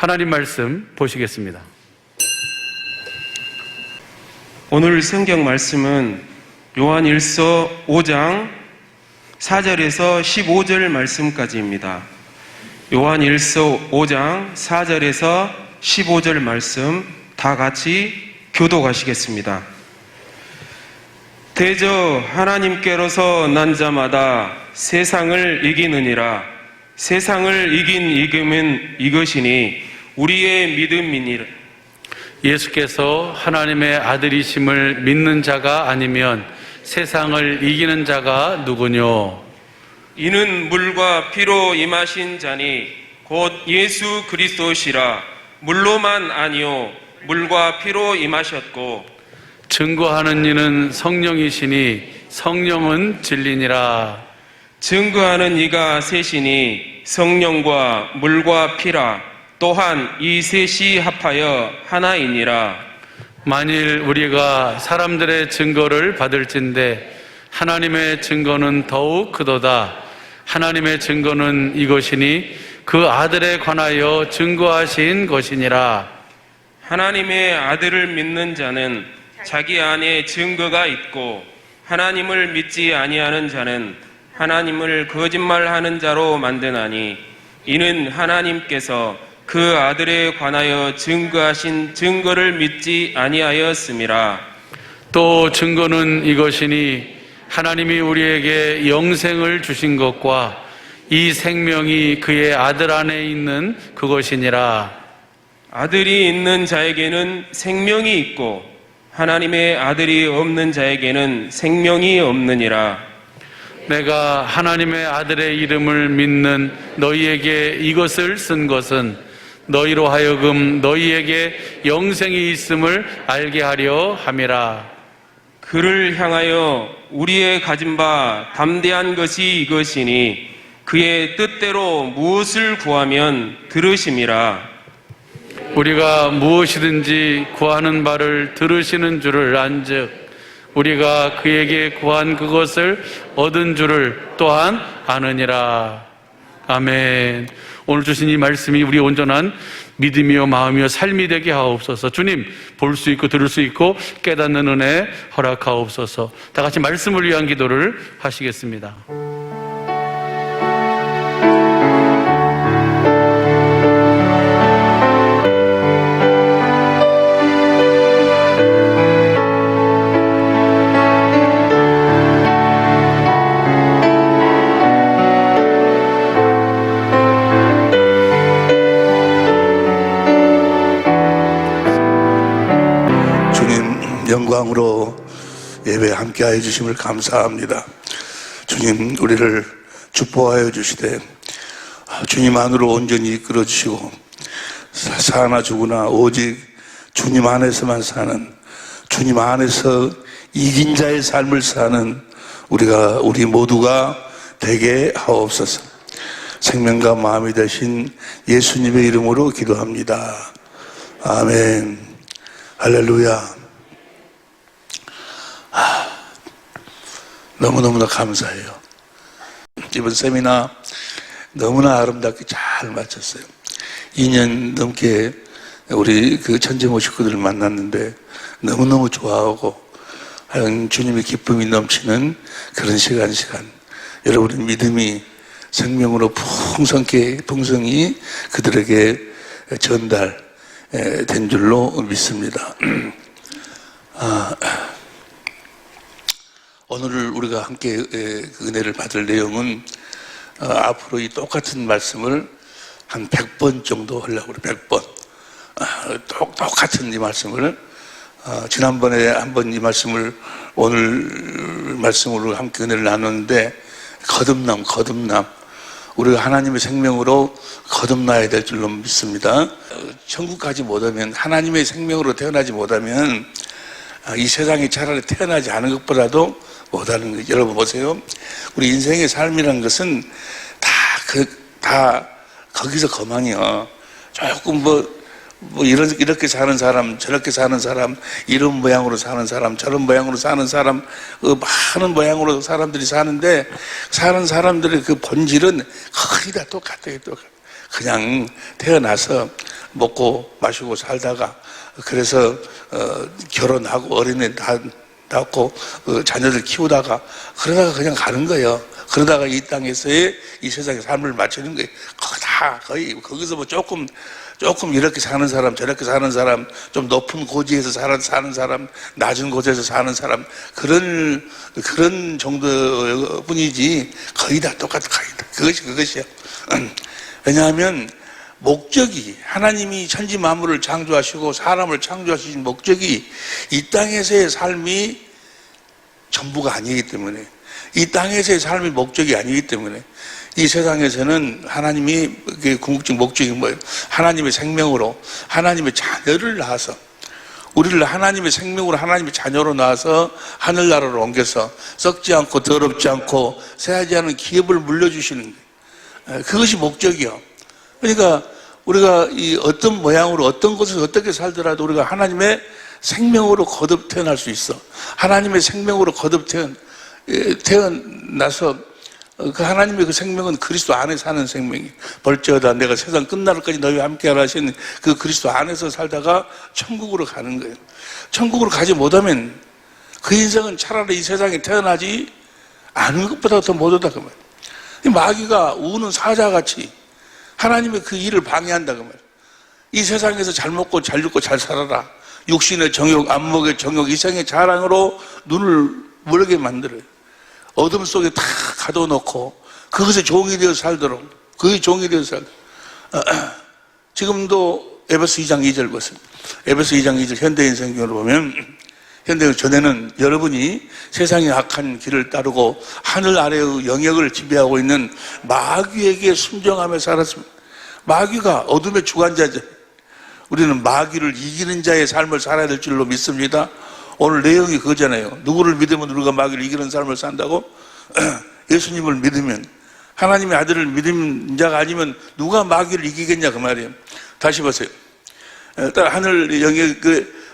하나님 말씀 보시겠습니다. 오늘 성경 말씀은 요한 1서 5장 4절에서 15절 말씀까지입니다. 요한 1서 5장 4절에서 15절 말씀 다 같이 교독하시겠습니다. 대저 하나님께로서 난 자마다 세상을 이기느니라. 세상을 이긴 이김은 이것이니 우리의 믿음이니라. 예수께서 하나님의 아들이심을 믿는 자가 아니면 세상을 이기는 자가 누구뇨? 이는 물과 피로 임하신 자니 곧 예수 그리스도시라. 물로만 아니요 물과 피로 임하셨고 증거하는 이는 성령이시니 성령은 진리니라. 증거하는 이가 셋이니 성령과 물과 피라. 또한 이 셋이 합하여 하나이니라. 만일 우리가 사람들의 증거를 받을진대 하나님의 증거는 더욱 크도다. 하나님의 증거는 이것이니 그 아들에 관하여 증거하신 것이니라. 하나님의 아들을 믿는 자는 자기 안에 증거가 있고 하나님을 믿지 아니하는 자는 하나님을 거짓말하는 자로 만드나니 이는 하나님께서 그 아들에 관하여 증거하신 증거를 믿지 아니하였음이라. 또 증거는 이것이니 하나님이 우리에게 영생을 주신 것과 이 생명이 그의 아들 안에 있는 그것이니라. 아들이 있는 자에게는 생명이 있고 하나님의 아들이 없는 자에게는 생명이 없느니라. 내가 하나님의 아들의 이름을 믿는 너희에게 이것을 쓴 것은 너희로 하여금 너희에게 영생이 있음을 알게 하려 함이라. 그를 향하여 우리의 가진 바 담대한 것이 이것이니 그의 뜻대로 무엇을 구하면 들으심이라. 우리가 무엇이든지 구하는 바를 들으시는 줄을 안즉 우리가 그에게 구한 그것을 얻은 줄을 또한 아느니라. 아멘. 오늘 주신 이 말씀이 우리 온전한 믿음이요 마음이요 삶이 되게 하옵소서. 주님, 볼 수 있고 들을 수 있고 깨닫는 은혜 허락하옵소서. 다 같이 말씀을 위한 기도를 하시겠습니다. 영광으로 예배 함께하여 주심을 감사합니다. 주님, 우리를 축복하여 주시되 주님 안으로 온전히 이끌어 주시고 사나 죽으나 오직 주님 안에서만 사는, 주님 안에서 이긴 자의 삶을 사는 우리 모두가 되게 하옵소서. 생명과 마음이 되신 예수님의 이름으로 기도합니다. 아멘. 할렐루야. 너무너무나 감사해요. 이번 세미나 너무나 아름답게 잘 마쳤어요. 2년 넘게 우리 그 천재모 식구들을 만났는데 너무너무 좋아하고 하여간 주님의 기쁨이 넘치는 그런 시간 여러분의 믿음이 생명으로 풍성히 그들에게 전달된 줄로 믿습니다. 오늘 우리가 함께 은혜를 받을 내용은 앞으로 이 똑같은 말씀을 한 100번 정도 하려고 그래요. 100번. 똑같은 이 말씀을 지난번에 한번 이 말씀을 오늘 말씀으로 함께 은혜를 나눴는데 거듭남 우리가 하나님의 생명으로 거듭나야 될 줄로 믿습니다. 천국 가지 못하면, 하나님의 생명으로 태어나지 못하면 이 세상에 차라리 태어나지 않은 것보다도 못하는 거죠. 여러분 보세요. 우리 인생의 삶이라는 것은 다 거기서 거망이요. 조금 이렇게 사는 사람, 저렇게 사는 사람, 이런 모양으로 사는 사람, 저런 모양으로 사는 사람, 많은 모양으로 사람들이 사는데, 사는 사람들의 그 본질은 거의 다 똑같아요. 그냥 태어나서 먹고 마시고 살다가 그래서 결혼하고 어린애 낳고 자녀들 키우다가 그러다가 그냥 가는 거예요. 그러다가 이 땅에서의 이 세상의 삶을 마치는 거예요. 거의 거기서 뭐 조금 이렇게 사는 사람 저렇게 사는 사람, 좀 높은 고지에서 사는 사람, 낮은 고지에서 사는 사람, 그런 정도뿐이지 거의 다 똑같아. 그것이요. 왜냐하면 목적이, 하나님이 천지 만물을 창조하시고 사람을 창조하신 목적이 이 땅에서의 삶이 전부가 아니기 때문에, 이 땅에서의 삶이 목적이 아니기 때문에, 이 세상에서는 하나님이 궁극적 목적이 뭐예요? 하나님의 생명으로 하나님의 자녀를 낳아서, 우리를 하나님의 생명으로 하나님의 자녀로 낳아서 하늘나라로 옮겨서 썩지 않고 더럽지 않고 새하지 않은 기업을 물려주시는 거예요. 그것이 목적이요. 그러니까 우리가 이 어떤 모양으로 어떤 곳에서 어떻게 살더라도 우리가 하나님의 생명으로 거듭 태어날 수 있어. 하나님의 생명으로 거듭 태어나서 그 하나님의 그 생명은 그리스도 안에 사는 생명이, 벌저어다 내가 세상 끝날까지 너희와 함께하라 하신 그 그리스도 안에서 살다가 천국으로 가는 거예요. 천국으로 가지 못하면 그 인생은 차라리 이 세상에 태어나지 않은 것보다 더 못하다 그 말이에요. 마귀가 우는 사자같이 하나님의 그 일을 방해한다 그 말이에요. 이 세상에서 잘 먹고 잘 죽고 잘 살아라, 육신의 정욕, 안목의 정욕, 이생의 자랑으로 눈을 멀게 만들어요. 어둠 속에 다 가둬놓고 그것에 종이 되어 살도록, 그의 종이 되어 살도록. 지금도 에베소 2장 2절 보세요. 에베소 2장 2절 현대인 성경으로 보면, 현대인 전에는 여러분이 세상의 악한 길을 따르고 하늘 아래의 영역을 지배하고 있는 마귀에게 순종하며 살았습니다. 마귀가 어둠의 주관자죠. 우리는 마귀를 이기는 자의 삶을 살아야 될 줄로 믿습니다. 오늘 내용이 그거잖아요. 누구를 믿으면 우리가 마귀를 이기는 삶을 산다고? 예수님을 믿으면, 하나님의 아들을 믿는 자가 아니면 누가 마귀를 이기겠냐 그 말이에요. 다시 보세요. 하늘 영역,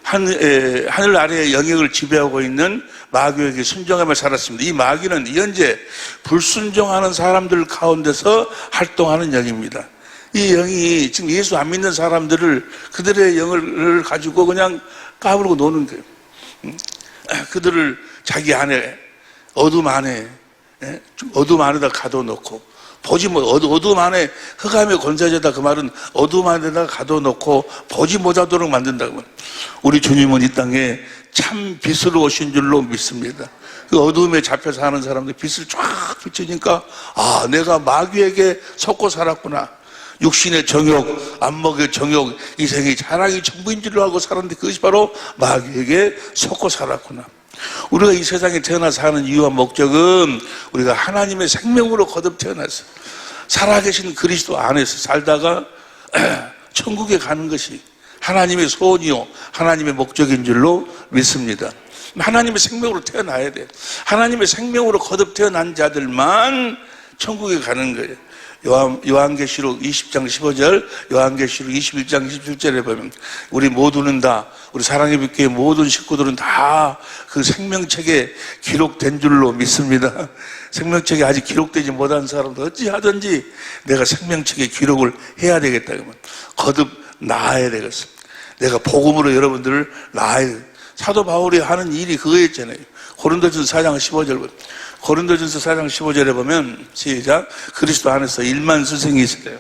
하늘 아래의 영역을 지배하고 있는 마귀에게 순종하며 살았습니다. 이 마귀는 현재 불순종하는 사람들 가운데서 활동하는 영입니다. 이 영이 지금 예수 안 믿는 사람들을, 그들의 영을 가지고 그냥 까불고 노는 거예요. 그들을 자기 안에, 어둠 안에다 가둬놓고, 보지 못, 어둠 안에 흑암의 권세자다 그 말은 어둠 안에다 가둬놓고 보지 못하도록 만든다고. 우리 주님은 이 땅에 참 빛으로 오신 줄로 믿습니다. 그 어둠에 잡혀 사는 사람들 빛을 쫙 비추니까, 아, 내가 마귀에게 속고 살았구나. 육신의 정욕, 안목의 정욕, 이생의 자랑이 전부인 줄로 알고 살았는데 그것이 바로 마귀에게 속고 살았구나. 우리가 이 세상에 태어나 사는 이유와 목적은 우리가 하나님의 생명으로 거듭 태어나서 살아계신 그리스도 안에서 살다가 천국에 가는 것이 하나님의 소원이요 하나님의 목적인 줄로 믿습니다. 하나님의 생명으로 태어나야 돼요. 하나님의 생명으로 거듭 태어난 자들만 천국에 가는 거예요. 요한계시록 20장 15절, 요한계시록 21장 27절에 보면 우리 모두는 다, 우리 사랑의 빛교회 모든 식구들은 다 그 생명책에 기록된 줄로 믿습니다. 생명책에 아직 기록되지 못한 사람도 어찌하든지 내가 생명책에 기록을 해야 되겠다. 그러면 거듭 나아야 되겠습니다. 내가 복음으로 여러분들을 낳아야 돼요. 사도 바울이 하는 일이 그거였잖아요. 고린도전서 4장 15절 보면, 고린도전서 4장 15절에 보면, 시작, 그리스도 안에서 1만 스승이 있어요.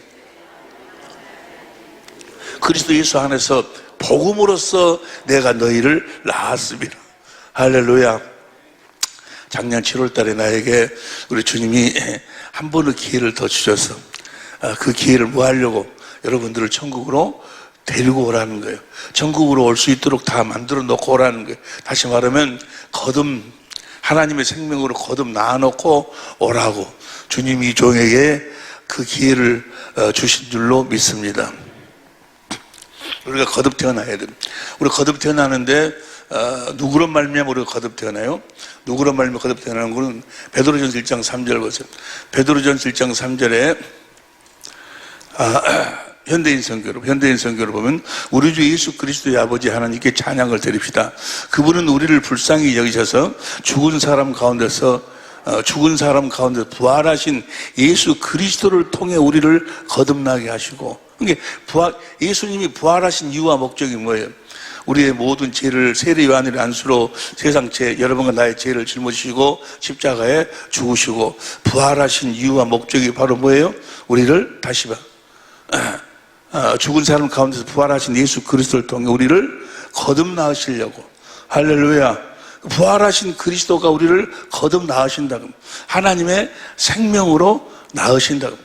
그리스도 예수 안에서 복음으로써 내가 너희를 낳았습니다. 할렐루야. 작년 7월 달에 나에게 우리 주님이 한 번의 기회를 더 주셔서 그 기회를 뭐 하려고? 여러분들을 천국으로 데리고 오라는 거예요. 천국으로 올 수 있도록 다 만들어 놓고 오라는 거예요. 다시 말하면 거듭, 하나님의 생명으로 거듭 낳아놓고 오라고 주님이 종에게 그 기회를 주신 줄로 믿습니다. 우리가 거듭 태어나야 됩니다. 우리가 거듭 태어나는데 누구로 말미암아 우리가 거듭 태어나요? 누구로 말미암아 거듭 태어나는 것은 베드로전서 1장 3절 보세요. 베드로전서 1장 3절에 현대인 성경으로 보면 우리 주 예수 그리스도의 아버지 하나님께 찬양을 드립시다. 그분은 우리를 불쌍히 여기셔서 죽은 사람 가운데서 죽은 사람 가운데 부활하신 예수 그리스도를 통해 우리를 거듭나게 하시고, 그러니까 예수님이 부활하신 이유와 목적이 뭐예요? 우리의 모든 죄를 세례 요한의 안수로 세상 죄, 여러분과 나의 죄를 짊어지시고 십자가에 죽으시고 부활하신 이유와 목적이 바로 뭐예요? 우리를 다시 죽은 사람 가운데서 부활하신 예수 그리스도를 통해 우리를 거듭나으시려고. 할렐루야. 부활하신 그리스도가 우리를 거듭나으신다고, 하나님의 생명으로 낳으신다고.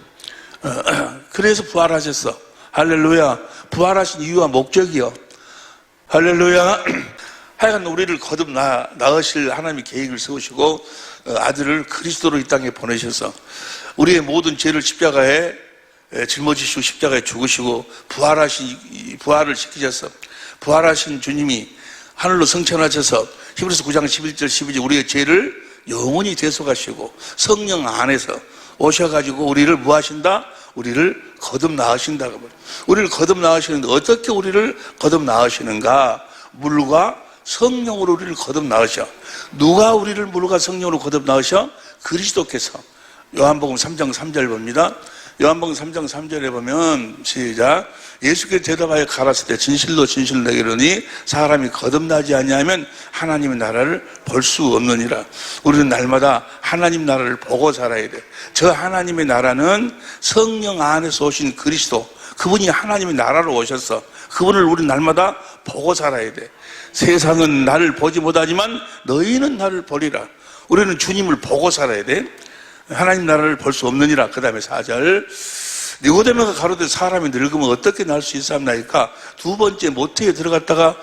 그래서 부활하셨어. 할렐루야. 부활하신 이유와 목적이요. 할렐루야. 하여간 우리를 낳으실 하나님의 계획을 세우시고 아들을 그리스도로 이 땅에 보내셔서 우리의 모든 죄를 십자가에 짊어지시고 십자가에 죽으시고 부활을 시키셔서, 부활하신 주님이 하늘로 승천하셔서 히브리서 9장 11절 12절 우리의 죄를 영원히 대속하시고 성령 안에서 오셔가지고 우리를 뭐 하신다? 우리를 거듭나으신다고 말해요. 우리를 거듭나으시는데 어떻게 우리를 거듭나으시는가? 물과 성령으로 우리를 거듭나으셔. 누가 우리를 물과 성령으로 거듭나으셔? 그리스도께서. 요한복음 3장 3절 봅니다. 요한복음 3장 3절에 보면 시작. 예수께서 대답하여 가라사대 때 진실로 진실로 내게 이르노니 사람이 거듭나지 아니하면 하나님의 나라를 볼 수 없느니라. 우리는 날마다 하나님 나라를 보고 살아야 돼. 저 하나님의 나라는 성령 안에서 오신 그리스도, 그분이 하나님의 나라로 오셨어. 그분을 우리 날마다 보고 살아야 돼. 세상은 나를 보지 못하지만 너희는 나를 보리라. 우리는 주님을 보고 살아야 돼. 하나님 나라를 볼 수 없느니라. 그 다음에 4절. 니고데모가 가로되 사람이 늙으면 어떻게 날 수 있사옵나이까? 두 번째 모태에 들어갔다가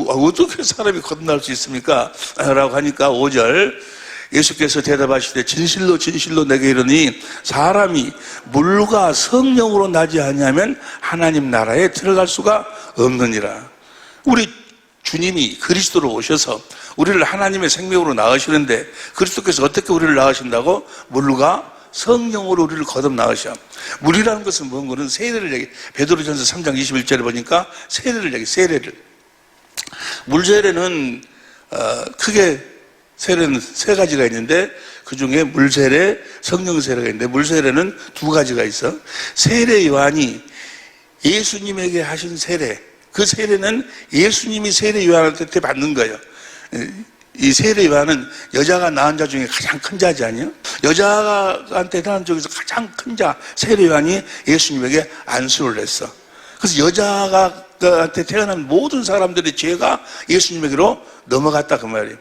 어떻게 사람이 거듭날 수 있습니까? 라고 하니까 5절. 예수께서 대답하시되 진실로 진실로 내게 이르니 사람이 물과 성령으로 나지 아니하면 하나님 나라에 들어갈 수가 없느니라. 우리 주님이 그리스도로 오셔서 우리를 하나님의 생명으로 낳으시는데 그리스도께서 어떻게 우리를 낳으신다고? 물과 성령으로 우리를 거듭나으셔. 물이라는 것은 뭔 거는 세례를 얘기. 베드로전서 3장 21절에 보니까 세례를. 물세례는 크게 세례는 세 가지가 있는데 그 중에 물세례, 성령세례가 있는데 물세례는 두 가지가 있어. 세례 요한이 예수님에게 하신 세례, 그 세례는 예수님이 세례 요한한테 받는 거예요. 이 세례 요한은 여자가 낳은 자 중에 가장 큰 자지 아니에요? 여자한테 태어난 중에서 가장 큰 자 세례 요한이 예수님에게 안수를 했어. 그래서 여자한테 태어난 모든 사람들의 죄가 예수님에게로 넘어갔다 그 말이에요.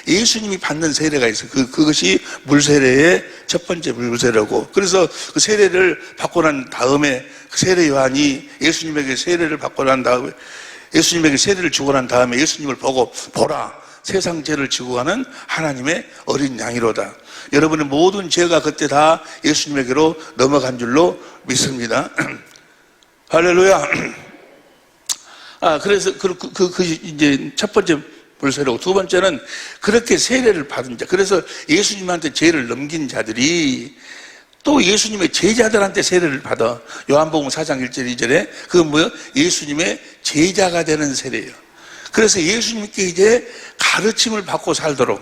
예수님이 받는 세례가 있어. 그것이 물세례의 첫 번째 물세례고. 그래서 그 세례를 받고 난 다음에 세례 요한이 예수님에게 세례를 받고 난 다음에 예수님에게 세례를 주고 난 다음에 예수님을 보고 보라. 세상 죄를 지고 가는 하나님의 어린 양이로다. 여러분의 모든 죄가 그때 다 예수님에게로 넘어간 줄로 믿습니다. 할렐루야. 그래서 이제 첫 번째 물세례고 두 번째는 그렇게 세례를 받은 자. 그래서 예수님한테 죄를 넘긴 자들이 또 예수님의 제자들한테 세례를 받아. 요한복음 4장 1절 2절에 그건 뭐예요? 예수님의 제자가 되는 세례예요. 그래서 예수님께 이제 가르침을 받고 살도록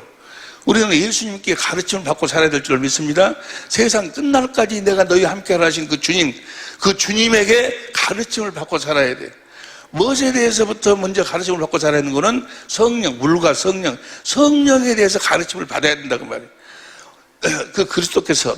우리는 예수님께 가르침을 받고 살아야 될 줄 믿습니다. 세상 끝날까지 내가 너희와 함께 하신 그 주님, 그 주님에게 가르침을 받고 살아야 돼. 무엇에 대해서부터 먼저 가르침을 받고 살아야 하는 거는 성령, 물과 성령에 대해서 가르침을 받아야 된다고 말이에요. 그 그리스도께서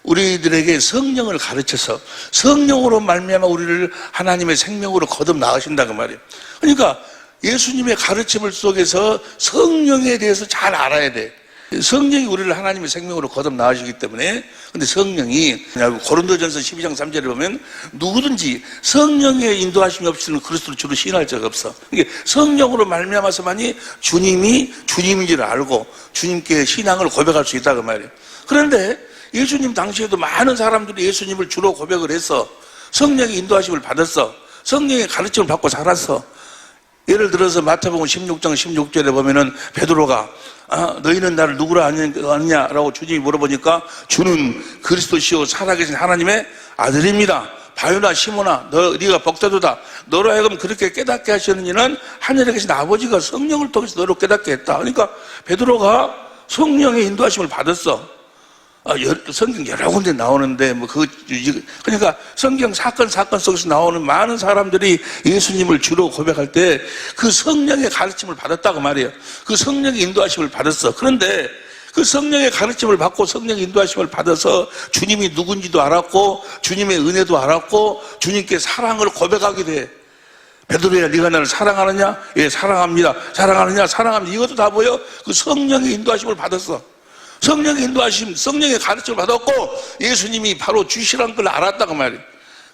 우리들에게 성령을 가르쳐서 성령으로 말미암아 우리를 하나님의 생명으로 거듭 나으신다고 말이에요. 그러니까 예수님의 가르침을 속에서 성령에 대해서 잘 알아야 돼. 성령이 우리를 하나님의 생명으로 거듭 나으시기 때문에. 근데 성령이 고린도전서 12장 3절에 보면 누구든지 성령의 인도하심이 없이는 그리스도를 주로 시인할 자가 없어. 이게 성령으로 말미암아서만이 주님이 주님인 줄 알고 주님께 신앙을 고백할 수 있다 그 말이에요. 그런데 예수님 당시에도 많은 사람들이 예수님을 주로 고백을 했어. 성령의 인도하심을 받았어. 성령의 가르침을 받고 살았어. 예를 들어서 마태복음 16장 16절에 보면은 베드로가 너희는 나를 누구라 아느냐라고 주님이 물어보니까 주는 그리스도시요 살아계신 하나님의 아들입니다. 바요나 시몬아 네가 복되도다. 너로 하여금 그렇게 깨닫게 하시는 이는 하늘에 계신 아버지가 성령을 통해서 너로 깨닫게 했다. 그러니까 베드로가 성령의 인도하심을 받았어. 성경 여러 군데 나오는데, 그러니까 성경 사건 속에서 나오는 많은 사람들이 예수님을 주로 고백할 때 그 성령의 가르침을 받았다고 말이에요. 그 성령의 인도하심을 받았어. 그런데 그 성령의 가르침을 받고 성령의 인도하심을 받아서 주님이 누군지도 알았고, 주님의 은혜도 알았고, 주님께 사랑을 고백하게 돼. 베드로야, 네가 나를 사랑하느냐? 예, 사랑합니다. 사랑하느냐? 사랑합니다. 이것도 다 뭐예요? 그 성령의 인도하심을 받았어. 성령의 인도하심, 성령의 가르침을 받았고 예수님이 바로 주시라는 걸 알았다고 말이에요.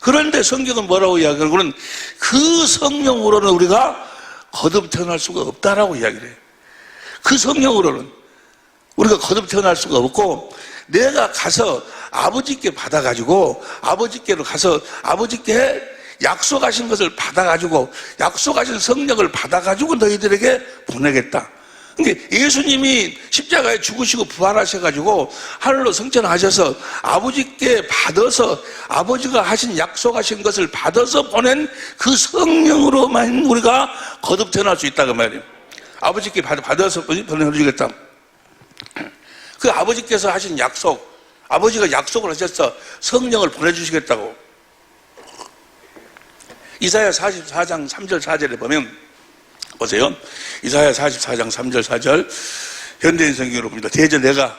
그런데 성경은 뭐라고 이야기하고는 그 성령으로는 우리가 거듭 태어날 수가 없다라고 이야기를 해요. 그 성령으로는 우리가 거듭 태어날 수가 없고, 내가 가서 아버지께 받아가지고 아버지께로 가서 아버지께 약속하신 것을 받아가지고 약속하신 성령을 받아가지고 너희들에게 보내겠다. 그러니까 예수님이 십자가에 죽으시고 부활하셔가지고 하늘로 승천하셔서 아버지께 받아서 아버지가 하신 약속하신 것을 받아서 보낸 그 성령으로만 우리가 거듭 태어날 수 있다고 말이에요. 아버지께 받아서 보내주겠다. 그 아버지께서 하신 약속, 아버지가 약속을 하셔서 성령을 보내주시겠다고. 이사야 44장 3절 4절에 보면 보세요. 이사야 44장 3절 4절 현대인 성경으로 봅니다. 대저 내가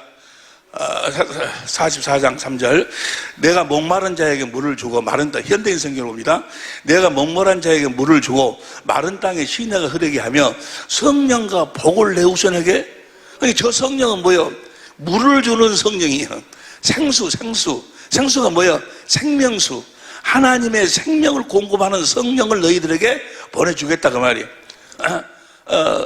44장 3절 내가 목마른 자에게 물을 주고 마른 땅, 현대인 성경으로 봅니다. 내가 목마른 자에게 물을 주고 마른 땅에 시내가 흐르게 하며 성령과 복을 내우선에게. 아니 저 성령은 뭐예요? 물을 주는 성령이에요. 생수가 뭐예요? 생명수. 하나님의 생명을 공급하는 성령을 너희들에게 보내주겠다 그 말이에요.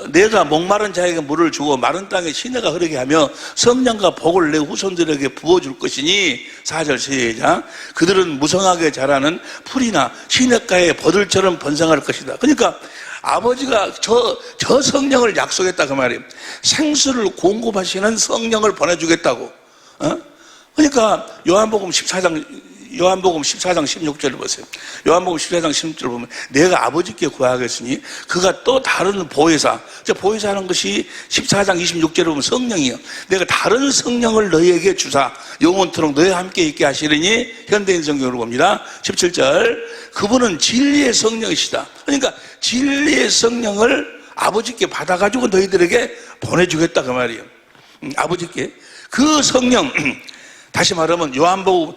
내가 목마른 자에게 물을 주고 마른 땅에 시내가 흐르게 하며 성령과 복을 내 후손들에게 부어줄 것이니 4절 시작. 그들은 무성하게 자라는 풀이나 시냇가의 버들처럼 번성할 것이다. 그러니까 아버지가 저 성령을 약속했다 그 말이에요. 생수를 공급하시는 성령을 보내주겠다고. 그러니까 요한복음 14장 16절을 보세요. 요한복음 14장 16절을 보면 내가 아버지께 구하겠으니 그가 또 다른 보혜사, 보혜사하는 것이 14장 26절을 보면 성령이에요. 내가 다른 성령을 너희에게 주사 영원토록 너희와 함께 있게 하시리니 현대인 성경으로 봅니다. 17절 그분은 진리의 성령이시다. 그러니까 진리의 성령을 아버지께 받아가지고 너희들에게 보내주겠다 그 말이에요. 아버지께 그 성령. 다시 말하면 요한복음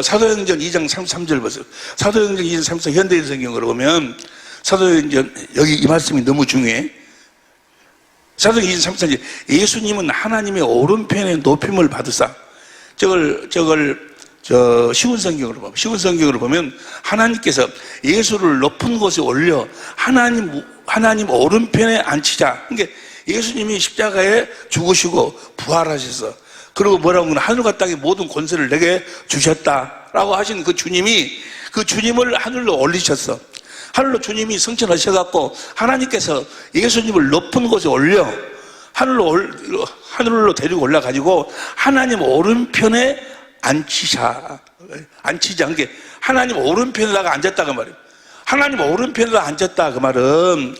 사도행전 2장 33절 보세요. 사도행전 2장 33절 현대인 성경으로 보면 사도행전 여기 이 말씀이 너무 중요해. 사도행전 2장 33절 예수님은 하나님의 오른편에 높임을 받으사. 저걸 쉬운 성경으로 보면 하나님께서 예수를 높은 곳에 올려 하나님 오른편에 앉히자. 그러니까 예수님이 십자가에 죽으시고 부활하셔서 그리고 뭐라고 하면 하늘과 땅의 모든 권세를 내게 주셨다라고 하신 그 주님을 하늘로 올리셨어. 하늘로 주님이 승천하셔갖고 하나님께서 예수님을 높은 곳에 올려 하늘로 데리고 올라가지고 하나님 오른편에 앉히자. 그게 하나님 오른편에다가 앉았다 그 말이에요. 하나님 오른편에다가 앉았다 그 말은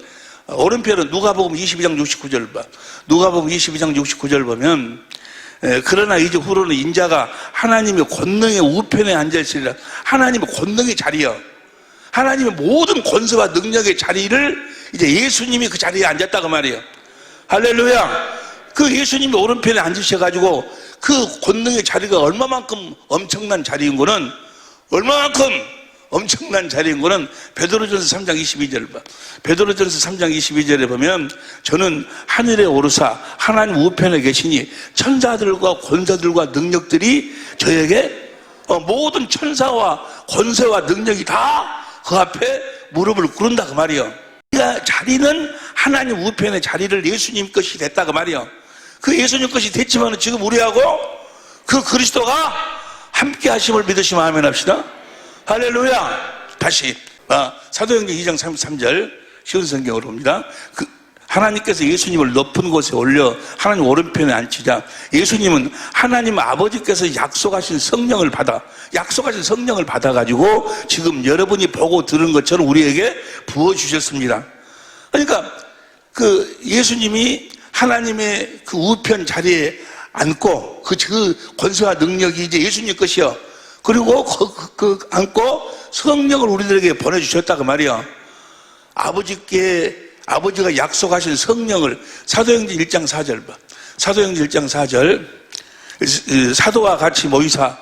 오른편은 누가복음 22장 69절 봐. 누가복음 22장 69절 보면 그러나 이제 후로는 인자가 하나님의 권능의 우편에 앉아있으리라. 하나님의 권능의 자리요. 하나님의 모든 권세와 능력의 자리를 이제 예수님이 그 자리에 앉았다 그 말이에요. 할렐루야. 그 예수님이 오른편에 앉으셔가지고 그 권능의 자리가 얼마만큼 엄청난 자리인 거는 베드로전서 3장 22절을 봐. 베드로전서 3장 22절에 보면 저는 하늘에 오르사 하나님 우편에 계시니 천사들과 권세들과 능력들이 저에게 모든 천사와 권세와 능력이 다 그 앞에 무릎을 꿇는다 그 말이에요. 그러니까 자리는 하나님 우편의 자리를 예수님 것이 됐다 그 말이에요. 그 예수님 것이 됐지만 지금 우리하고 그 그리스도가 함께 하심을 믿으시면 아멘 합시다. 할렐루야. 다시 사도행전 2장 33절 쉬운 성경으로 봅니다. 하나님께서 예수님을 높은 곳에 올려 하나님 오른편에 앉히자. 예수님은 하나님 아버지께서 약속하신 성령을 받아가지고 지금 여러분이 보고 들은 것처럼 우리에게 부어주셨습니다. 그러니까 그 예수님이 하나님의 그 우편 자리에 앉고 그 권세와 능력이 이제 예수님 것이요. 그리고 앉고 성령을 우리들에게 보내주셨다 그 말이요. 아버지가 약속하신 성령을 사도행전 1장 4절 봐. 사도행전 1장 4절 사도와 같이 모이사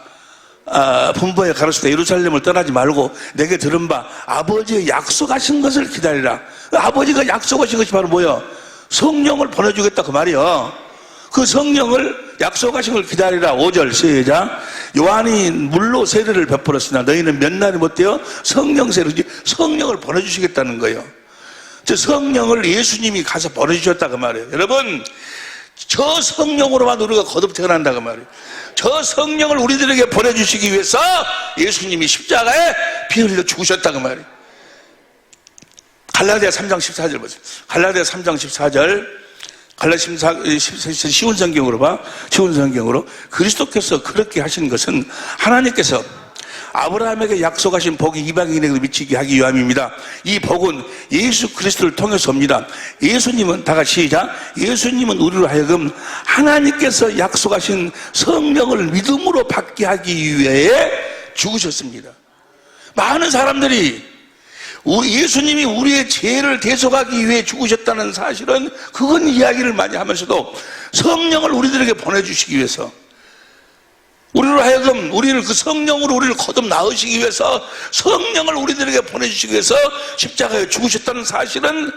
분부에 가르치되 예루살렘을 떠나지 말고 내게 들은 바 아버지의 약속하신 것을 기다리라. 아버지가 약속하신 것이 바로 뭐요? 성령을 보내주겠다 그 말이요. 그 성령을 약속하신 걸 기다리라. 5절 시작. 요한이 물로 세례를 베풀었으나 너희는 몇 날이 못되어 성령 세례, 성령을 보내주시겠다는 거예요. 저 성령을 예수님이 가서 보내주셨다 그 말이에요. 여러분, 저 성령으로만 우리가 거듭 태어난다 그 말이에요. 저 성령을 우리들에게 보내주시기 위해서 예수님이 십자가에 피 흘려 죽으셨다 그 말이에요. 갈라디아 3장 14절 보세요. 갈라디아 3장 14절. 쉬운 성경으로 봐. 쉬운 성경으로. 그리스도께서 그렇게 하신 것은 하나님께서 아브라함에게 약속하신 복이 이방인에게 미치게 하기 위함입니다. 이 복은 예수 그리스도를 통해서입니다. 예수님은 다 같이 시작. 예수님은 우리로 하여금 하나님께서 약속하신 성령을 믿음으로 받게 하기 위해 죽으셨습니다. 많은 사람들이 예수님이 우리의 죄를 대속하기 위해 죽으셨다는 사실은 그건 이야기를 많이 하면서도 성령을 우리들에게 보내주시기 위해서 우리로 하여금 우리를 그 성령으로 우리를 거듭 낳으시기 위해서 성령을 우리들에게 보내주시기 위해서 십자가에 죽으셨다는 사실은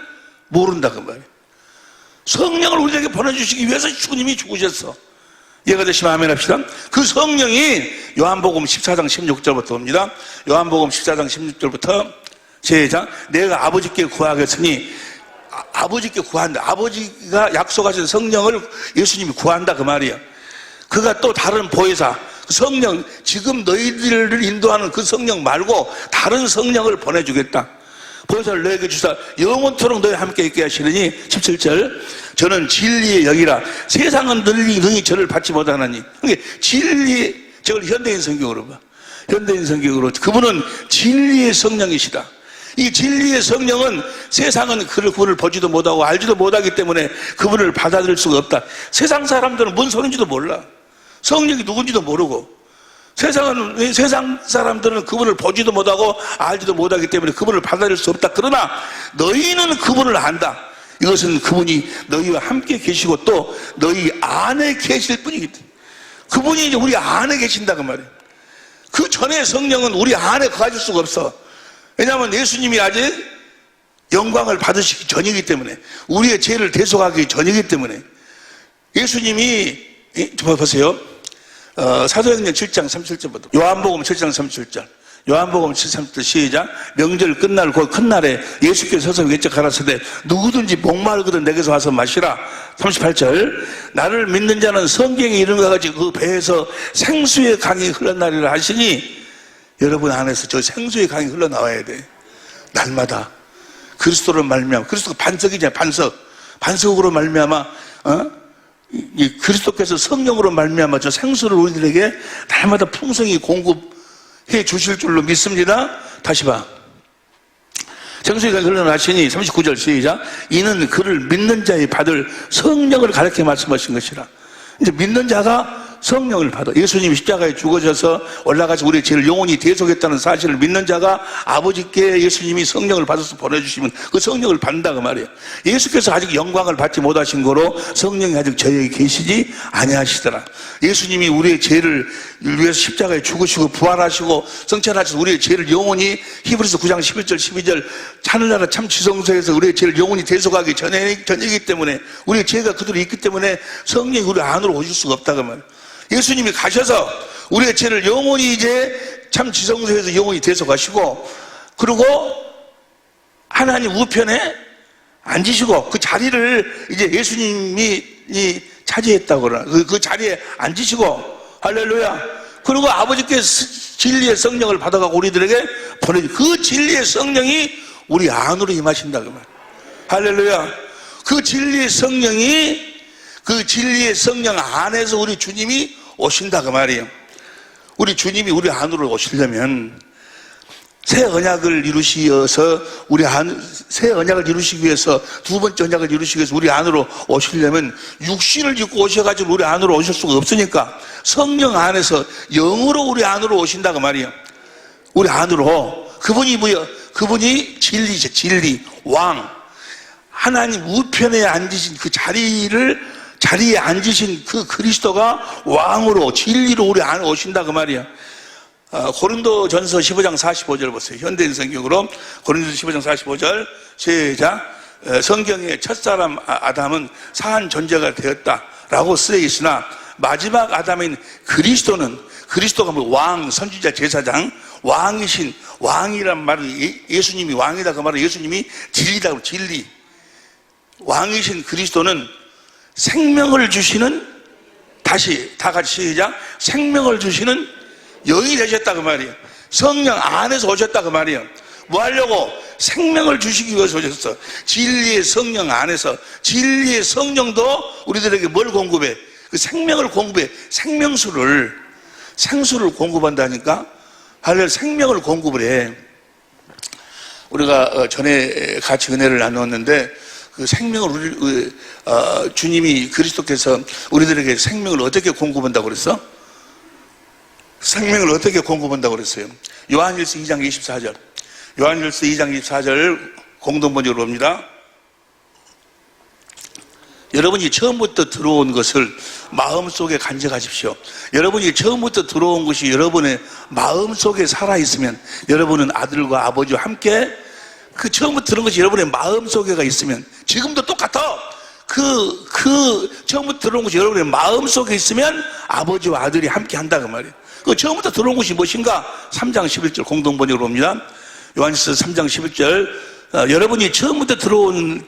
모른다 그 말이에요. 성령을 우리에게 보내주시기 위해서 주님이 죽으셨어. 이해가 되시면 아멘 합시다. 그 성령이 요한복음 14장 16절부터 옵니다. 요한복음 14장 16절부터 시작. 내가 아버지께 구하겠으니 아버지께 구한다. 아버지가 약속하신 성령을 예수님이 구한다 그 말이에요. 그가 또 다른 보혜사 성령, 지금 너희들을 인도하는 그 성령 말고 다른 성령을 보내주겠다. 보혜사를 너에게 주사 영원토록 너희 함께 있게 하시느니 17절. 저는 진리의 영이라 세상은 능히 저를 받지 못하나니. 그러니까 진리, 저걸 현대인 성경으로 봐. 현대인 성경으로 그분은 진리의 성령이시다. 이 진리의 성령은 세상은 그분을 보지도 못하고 알지도 못하기 때문에 그분을 받아들일 수가 없다. 세상 사람들은 뭔 소리인지도 몰라. 성령이 누군지도 모르고 세상 사람들은 그분을 보지도 못하고 알지도 못하기 때문에 그분을 받아들일 수 없다. 그러나 너희는 그분을 안다. 이것은 그분이 너희와 함께 계시고 또 너희 안에 계실 분이기 때문에 그분이 이제 우리 안에 계신다 그 말이에요. 그 전에 성령은 우리 안에 거하실 수가 없어. 왜냐하면 예수님이 아직 영광을 받으시기 전이기 때문에 우리의 죄를 대속하기 전이기 때문에 예수님이 보세요. 사도행전 7장 37절부터 요한복음 7장 37절 요한복음 7장 37절 시작. 명절 끝날 그 큰 날에 예수께서 서서 외쳐 가라사대 누구든지 목마르거든 내게서 와서 마시라. 38절 나를 믿는 자는 성경에 이른 것 같이 그 배에서 생수의 강이 흘러나리라 하시니 여러분 안에서 저 생수의 강이 흘러나와야 돼. 날마다 그리스도로 말미암아. 그리스도가 반석이잖아요. 반석으로 말미암아 이 그리스도께서 성령으로 말미암아 저 생수를 우리들에게 날마다 풍성히 공급해 주실 줄로 믿습니다. 다시 봐. 생수의 강이 흘러나시니 39절 시작. 이는 그를 믿는 자의 받을 성령을 가르쳐 말씀하신 것이라. 이제 믿는 자가 성령을 받아. 예수님이 십자가에 죽어져서 올라가서 우리의 죄를 영원히 대속했다는 사실을 믿는 자가 아버지께 예수님이 성령을 받아서 보내주시면 그 성령을 받는다 그 말이에요. 예수께서 아직 영광을 받지 못하신 거로 성령이 아직 저에게 계시지 아니하시더라. 예수님이 우리의 죄를 위해서 십자가에 죽으시고 부활하시고 성찬하셔서 우리의 죄를 영원히 히브리서 9장 11절 12절 하늘나라 참 지성소에서 우리의 죄를 영원히 대속하기 전이기 때문에 우리의 죄가 그대로 있기 때문에 성령이 우리 안으로 오실 수가 없다 그 말이에요. 예수님이 가셔서 우리의 죄를 영원히 이제 참 지성소에서 영원히 대속하시고 그리고 하나님 우편에 앉으시고 그 자리를 이제 예수님이 차지했다고 그러나 그 자리에 앉으시고 할렐루야. 그리고 아버지께 진리의 성령을 받아가고 우리들에게 보내주 그 진리의 성령이 우리 안으로 임하신다 그 말. 할렐루야. 그 진리의 성령 안에서 우리 주님이 오신다 그 말이에요. 우리 주님이 우리 안으로 오시려면 새 언약을 이루시어서 새 언약을 이루시기 위해서 두 번째 언약을 이루시기 위해서 우리 안으로 오시려면 육신을 짓고 오셔가지고 우리 안으로 오실 수가 없으니까 성령 안에서 영으로 우리 안으로 오신다고 말이에요. 우리 안으로. 그분이 뭐예요? 그분이 진리죠. 진리, 왕. 하나님 우편에 앉으신 그 자리에 앉으신 그 그리스도가 왕으로 진리로 우리 안에 오신다고 말이에요. 고린도전서 15장 45절 보세요. 현대인 성경으로 고린도전서 15장 45절 시작. 성경의 첫사람 아담은 사한 존재가 되었다라고 쓰여 있으나 마지막 아담인 그리스도가 뭐 왕, 선지자, 제사장, 왕이란 말은 예수님이 왕이다 그 말은 예수님이 진리다 진리. 왕이신 그리스도는 생명을 주시는, 다시 다 같이 시작. 생명을 주시는 영이 되셨다 그 말이에요. 성령 안에서 오셨다 그 말이에요. 뭐 하려고? 생명을 주시기 위해서 오셨어. 진리의 성령 안에서. 진리의 성령도 우리들에게 뭘 공급해? 그 생명을 공급해. 생수를 공급한다니까. 할렐루야. 생명을 공급을 해. 우리가 전에 같이 은혜를 나누었는데 그 생명을 주님이 그리스도께서 우리들에게 생명을 어떻게 공급한다고 그랬어? 생명을 어떻게 공급한다고 그랬어요? 요한일서 2장 24절. 요한일서 2장 24절 공동번역으로 봅니다. 여러분이 처음부터 들어온 것을 마음속에 간직하십시오. 여러분이 처음부터 들어온 것이 여러분의 마음속에 살아있으면, 여러분은 아들과 아버지와 함께 그 처음부터 들은 것이 여러분의 마음속에가 있으면, 지금도 똑같아. 처음부터 들어온 것이 여러분의 마음속에 있으면 아버지와 아들이 함께 한다고 말이에요. 그 처음부터 들어온 것이 무엇인가? 3장 11절 공동번역으로 봅니다. 요한일서 3장 11절. 여러분이 처음부터 들어온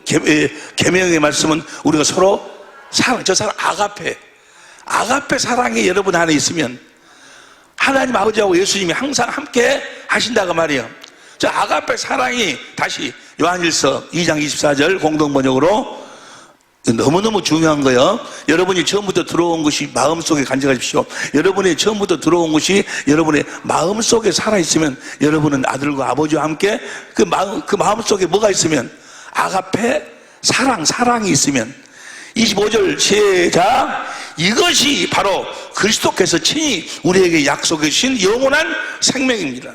계명의 말씀은 우리가 서로 사랑, 저 사랑 아가페 사랑이 여러분 안에 있으면 하나님 아버지하고 예수님이 항상 함께 하신다고 말이에요. 저 아가페 사랑이, 다시 요한일서 2장 24절 공동번역으로, 너무너무 중요한 거예요. 여러분이 처음부터 들어온 것이 마음속에 간직하십시오. 여러분이 처음부터 들어온 것이 여러분의 마음속에 살아있으면, 여러분은 아들과 아버지와 함께 그 마음속에 뭐가 있으면, 아가페 사랑이 있으면, 25절 시작. 이것이 바로 그리스도께서 친히 우리에게 약속해 주신 영원한 생명입니다.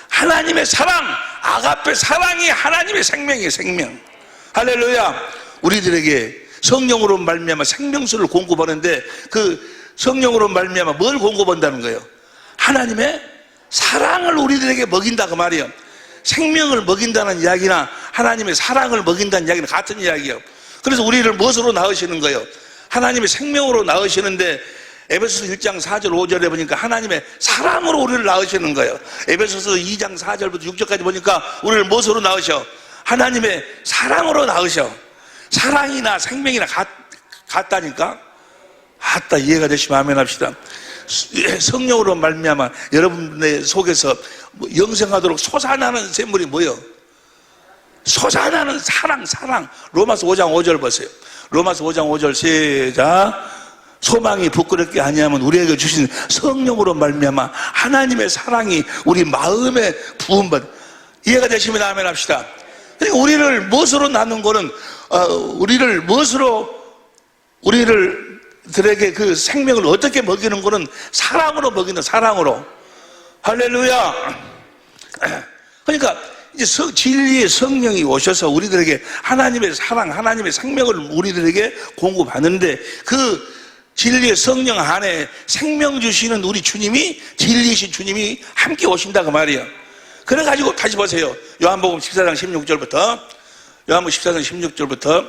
하나님의 사랑, 아가페 사랑이 하나님의 생명이에요. 생명. 할렐루야. 우리들에게 성령으로 말미암아 생명수를 공급하는데, 그 성령으로 말미암아 뭘 공급한다는 거예요? 하나님의 사랑을 우리들에게 먹인다 그 말이에요. 생명을 먹인다는 이야기나 하나님의 사랑을 먹인다는 이야기는 같은 이야기예요. 그래서 우리를 무엇으로 낳으시는 거예요? 하나님의 생명으로 낳으시는데, 에베소서 1장 4절 5절에 보니까 하나님의 사랑으로 우리를 낳으시는 거예요. 에베소서 2장 4절부터 6절까지 보니까 우리를 무엇으로 낳으셔? 하나님의 사랑으로 낳으셔. 사랑이나 생명이나 같다니까? 같다. 이해가 되시면 아멘 합시다. 성령으로 말미암아 여러분의 속에서 영생하도록 솟아나는 샘물이 뭐예요? 솟아나는 사랑. 로마서 5장 5절 보세요. 로마서 5장 5절 시작. 소망이 부끄럽게 아니하면 우리에게 주신 성령으로 말미암아 하나님의 사랑이 우리 마음에 부음받. 이해가 되시면 아멘 합시다. 그러니까 우리를 무엇으로 나눈 거는, 우리들에게 그 생명을 어떻게 먹이는 거는 사랑으로 먹이는, 사랑으로. 할렐루야. 그러니까 이제 진리의 성령이 오셔서 우리들에게 하나님의 사랑, 하나님의 생명을 우리들에게 공급하는데, 그 진리의 성령 안에 생명 주시는 우리 주님이, 진리이신 주님이 함께 오신다고 말이에요. 그래가지고 다시 보세요. 요한복음 14장 16절부터. 요한복음 14장 16절부터.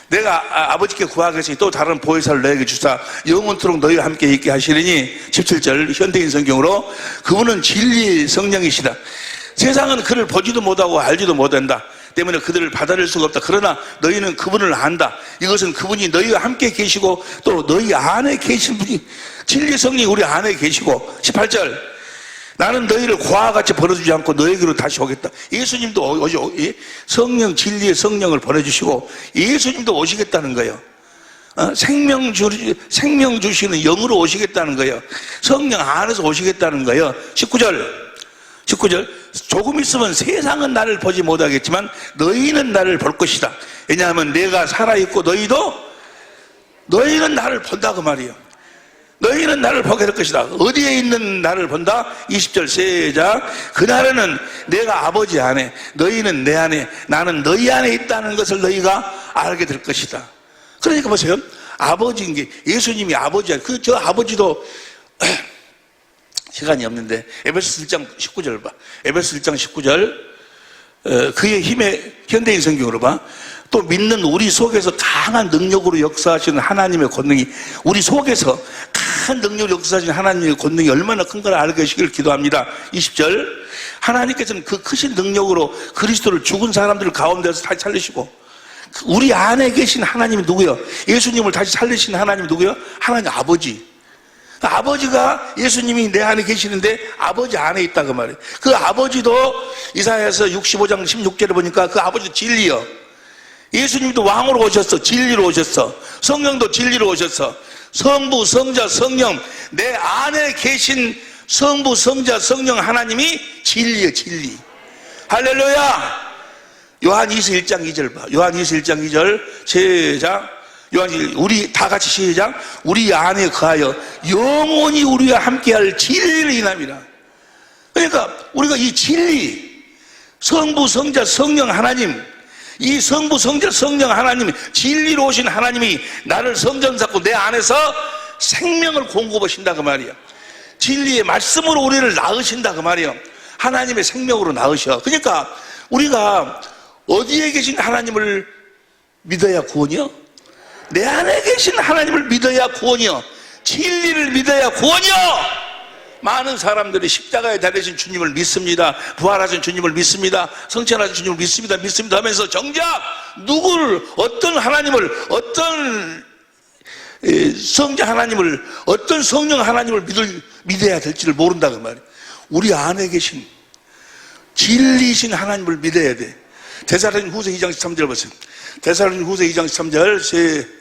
내가 아버지께 구하겠으니 또 다른 보혜사를 너에게 주사 영원토록 너희와 함께 있게 하시리니. 17절 현대인 성경으로. 그분은 진리의 성령이시다. 세상은 그를 보지도 못하고 알지도 못한다 때문에 그들을 받아들일 수가 없다. 그러나 너희는 그분을 안다. 이것은 그분이 너희와 함께 계시고 또 너희 안에 계신 분이, 진리의 성령이 우리 안에 계시고. 18절. 나는 너희를 고아와 같이 버려두지 않고 너에게로 다시 오겠다. 예수님도 성령, 진리의 성령을 보내주시고 예수님도 오시겠다는 거예요. 생명 주시는 영으로 오시겠다는 거예요. 성령 안에서 오시겠다는 거예요. 19절. 19절, 조금 있으면 세상은 나를 보지 못하겠지만 너희는 나를 볼 것이다. 왜냐하면 내가 살아있고 너희는 나를 본다 그 말이에요. 너희는 나를 보게 될 것이다. 어디에 있는 나를 본다? 20절 시작. 그날에는 내가 아버지 안에, 너희는 내 안에, 나는 너희 안에 있다는 것을 너희가 알게 될 것이다. 그러니까 보세요. 아버지인 게, 예수님이 아버지야. 저 아버지도 시간이 없는데 에베소 1장 19절 봐. 에베소 1장 19절, 그의 힘의 현대인 성경으로 봐. 또 믿는 우리 속에서 강한 능력으로 역사하시는 하나님의 권능이, 우리 속에서 강한 능력으로 역사하시는 하나님의 권능이 얼마나 큰 걸 알게 하시길 기도합니다. 20절, 하나님께서는 그 크신 능력으로 그리스도를 죽은 사람들 가운데서 다시 살리시고, 우리 안에 계신 하나님이 누구요? 예수님을 다시 살리신 하나님이 누구요? 하나님 아버지. 아버지가, 예수님이 내 안에 계시는데 아버지 안에 있다 그 말이에요. 그 아버지도 이사야서 65장 16절에 보니까 그 아버지도 진리요. 예수님도 왕으로 오셨어. 진리로 오셨어. 성령도 진리로 오셨어. 성부, 성자, 성령, 내 안에 계신 성부, 성자, 성령 하나님이 진리예요. 진리. 할렐루야. 요한일서 1장 2절 봐. 요한일서 1장 2절 시작. 우리 다 같이 시작. 우리 안에 거하여 영원히 우리와 함께할 진리를 인함이라. 그러니까 우리가 이 진리, 성부, 성자, 성령 하나님, 이 성부, 성자, 성령 하나님, 진리로 오신 하나님이 나를 성전 삼고 내 안에서 생명을 공급하신다 그 말이야. 진리의 말씀으로 우리를 낳으신다 그 말이야. 하나님의 생명으로 낳으셔. 그러니까 우리가 어디에 계신 하나님을 믿어야 구원이요? 내 안에 계신 하나님을 믿어야 구원이요. 진리를 믿어야 구원이요. 많은 사람들이 십자가에 달리신 주님을 믿습니다. 부활하신 주님을 믿습니다. 성천하신 주님을 믿습니다. 믿습니다 하면서 정작 누구를, 어떤 하나님을, 어떤 성자 하나님을, 어떤 성령 하나님을 믿어야 될지를 모른다고 말이에요. 우리 안에 계신 진리이신 하나님을 믿어야 돼. 데살로니가 후서 2장 13절 보세요. 데살로니가 후서 2장 13절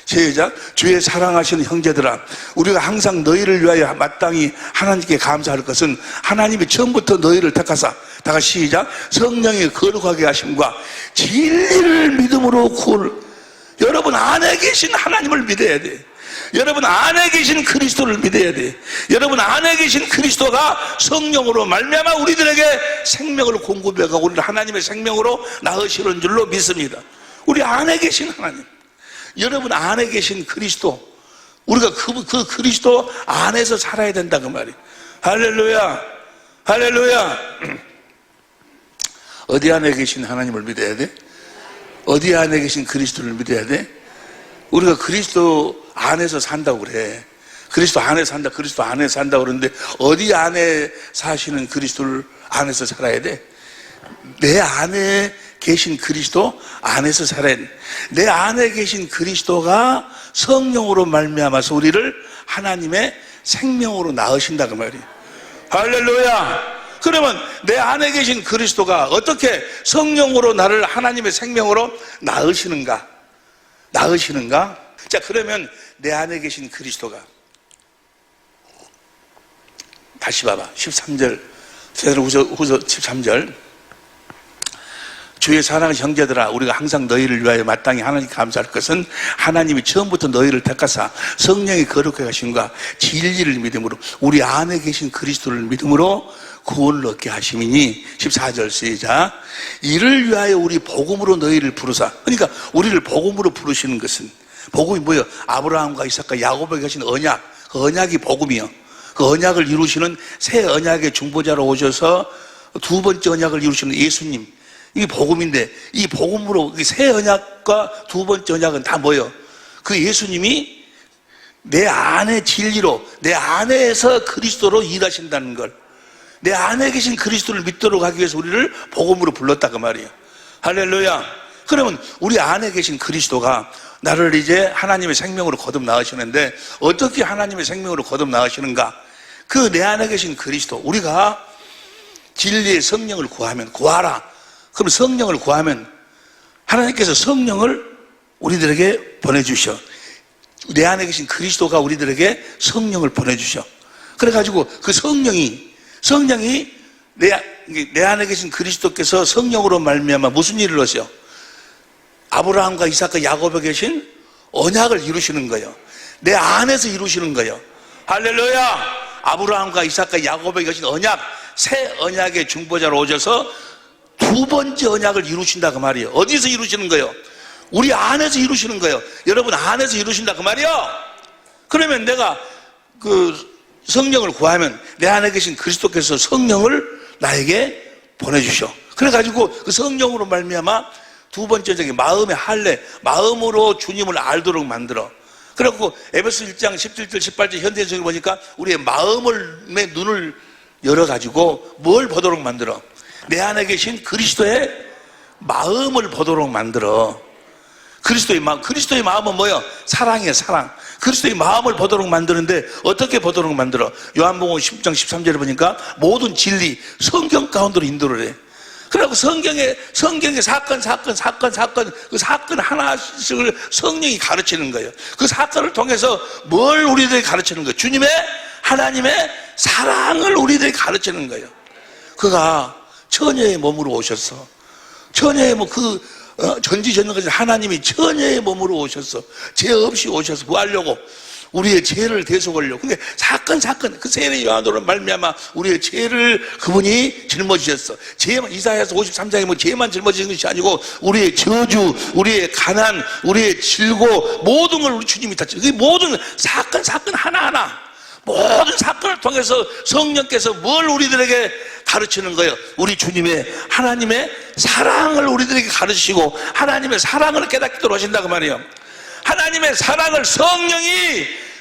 시작. 주의 사랑하시는 형제들아, 우리가 항상 너희를 위하여 마땅히 하나님께 감사할 것은 하나님이 처음부터 너희를 택하사, 다 같이 시작. 성령의 거룩하게 하심과 진리를 믿음으로 구원을. 여러분 안에 계신 하나님을 믿어야 돼. 여러분 안에 계신 그리스도를 믿어야 돼. 여러분 안에 계신 그리스도가 성령으로 말미암아 우리들에게 생명을 공급해가고 우리를 하나님의 생명으로 낳으시는 줄로 믿습니다. 우리 안에 계신 하나님, 여러분 안에 계신 그리스도, 우리가 그 그리스도 안에서 살아야 된다 그 말이에요. 할렐루야, 할렐루야. 어디 안에 계신 하나님을 믿어야 돼? 어디 안에 계신 그리스도를 믿어야 돼? 우리가 그리스도 안에서 산다고 그래. 그리스도 안에 산다, 그리스도 안에 산다 그러는데 어디 안에 사시는 그리스도를 안에서 살아야 돼? 내 안에 계신 그리스도 안에서 살아야 돼. 내 안에 계신 그리스도가 성령으로 말미암아서 우리를 하나님의 생명으로 낳으신다 그 말이에요. 할렐루야. 그러면 내 안에 계신 그리스도가 어떻게 성령으로 나를 하나님의 생명으로 낳으시는가? 자, 그러면 내 안에 계신 그리스도가, 다시 봐봐. 13절, 후서 13절. 주의 사랑하는 형제들아, 우리가 항상 너희를 위하여 마땅히 하나님께 감사할 것은 하나님이 처음부터 너희를 택하사 성령의 거룩하게 하심과 진리를 믿음으로 우리 안에 계신 그리스도를 믿음으로 구원을 얻게 하심이니. 14절 시작. 이를 위하여 우리 복음으로 너희를 부르사. 그러니까 우리를 복음으로 부르시는 것은, 복음이 뭐예요? 아브라함과 이삭과 야곱에게 하신 언약, 그 언약이 복음이요. 그 언약을 이루시는 새 언약의 중보자로 오셔서 두 번째 언약을 이루시는 예수님, 이게 복음인데, 이 복음으로 새 언약과 두 번째 언약은 다 뭐예요? 그 예수님이 내 안에 진리로, 내 안에서 그리스도로 일하신다는 걸, 내 안에 계신 그리스도를 믿도록 하기 위해서 우리를 복음으로 불렀다 그 말이에요. 할렐루야. 그러면 우리 안에 계신 그리스도가 나를 이제 하나님의 생명으로 거듭 낳으시는데, 어떻게 하나님의 생명으로 거듭 낳으시는가? 그 내 안에 계신 그리스도, 우리가 진리의 성령을 구하라. 그럼 성령을 구하면 하나님께서 성령을 우리들에게 보내주셔. 내 안에 계신 그리스도가 우리들에게 성령을 보내주셔. 그래가지고 그 성령이 내 안에 계신 그리스도께서 성령으로 말미암아 무슨 일을 하셔? 아브라함과 이삭과 야곱에 계신 언약을 이루시는 거예요. 내 안에서 이루시는 거예요. 할렐루야! 아브라함과 이삭과 야곱에 계신 언약, 새 언약의 중보자로 오셔서 두 번째 언약을 이루신다 그 말이에요. 어디서 이루시는 거예요? 우리 안에서 이루시는 거예요. 여러분 안에서 이루신다 그 말이에요. 그러면 내가 그 성령을 구하면 내 안에 계신 그리스도께서 성령을 나에게 보내주셔. 그래가지고 그 성령으로 말미암아 두 번째 저기 마음의 할례, 마음으로 주님을 알도록 만들어. 그래갖고 에베소 1장 17절 18절 현대성을 보니까 우리의 마음의 눈을 열어가지고 뭘 보도록 만들어? 내 안에 계신 그리스도의 마음을 보도록 만들어. 그리스도의 마음은 뭐예요? 사랑이에요, 사랑. 그리스도의 마음을 보도록 만드는데 어떻게 보도록 만들어? 요한복음 10장 13절에 보니까 모든 진리, 성경 가운데로 인도를 해. 그리고 성경의 사건, 그 사건 하나씩을 성령이 가르치는 거예요. 그 사건을 통해서 뭘 우리들이 가르치는 거예요? 주님의, 하나님의 사랑을 우리들이 가르치는 거예요. 그가 처녀의 몸으로 오셨어. 처녀의 전지전능하신 하나님이 처녀의 몸으로 오셨어. 죄 없이 오셔서 구하려고 우리의 죄를 대속하려고. 근데 사건 그 세례 요한으로 말미암아 우리의 죄를 그분이 짊어지셨어. 죄만, 이사야서 53장에 뭐 죄만 짊어지는 것이 아니고 우리의 저주, 우리의 가난, 우리의 질고 모든 걸 우리 주님이 다 그 모든 사건 하나하나 모든 사건을 통해서 성령께서 뭘 우리들에게 가르치는 거예요? 우리 주님의 하나님의 사랑을 우리들에게 가르치시고 하나님의 사랑을 깨닫도록 하신다 그 말이에요. 하나님의 사랑을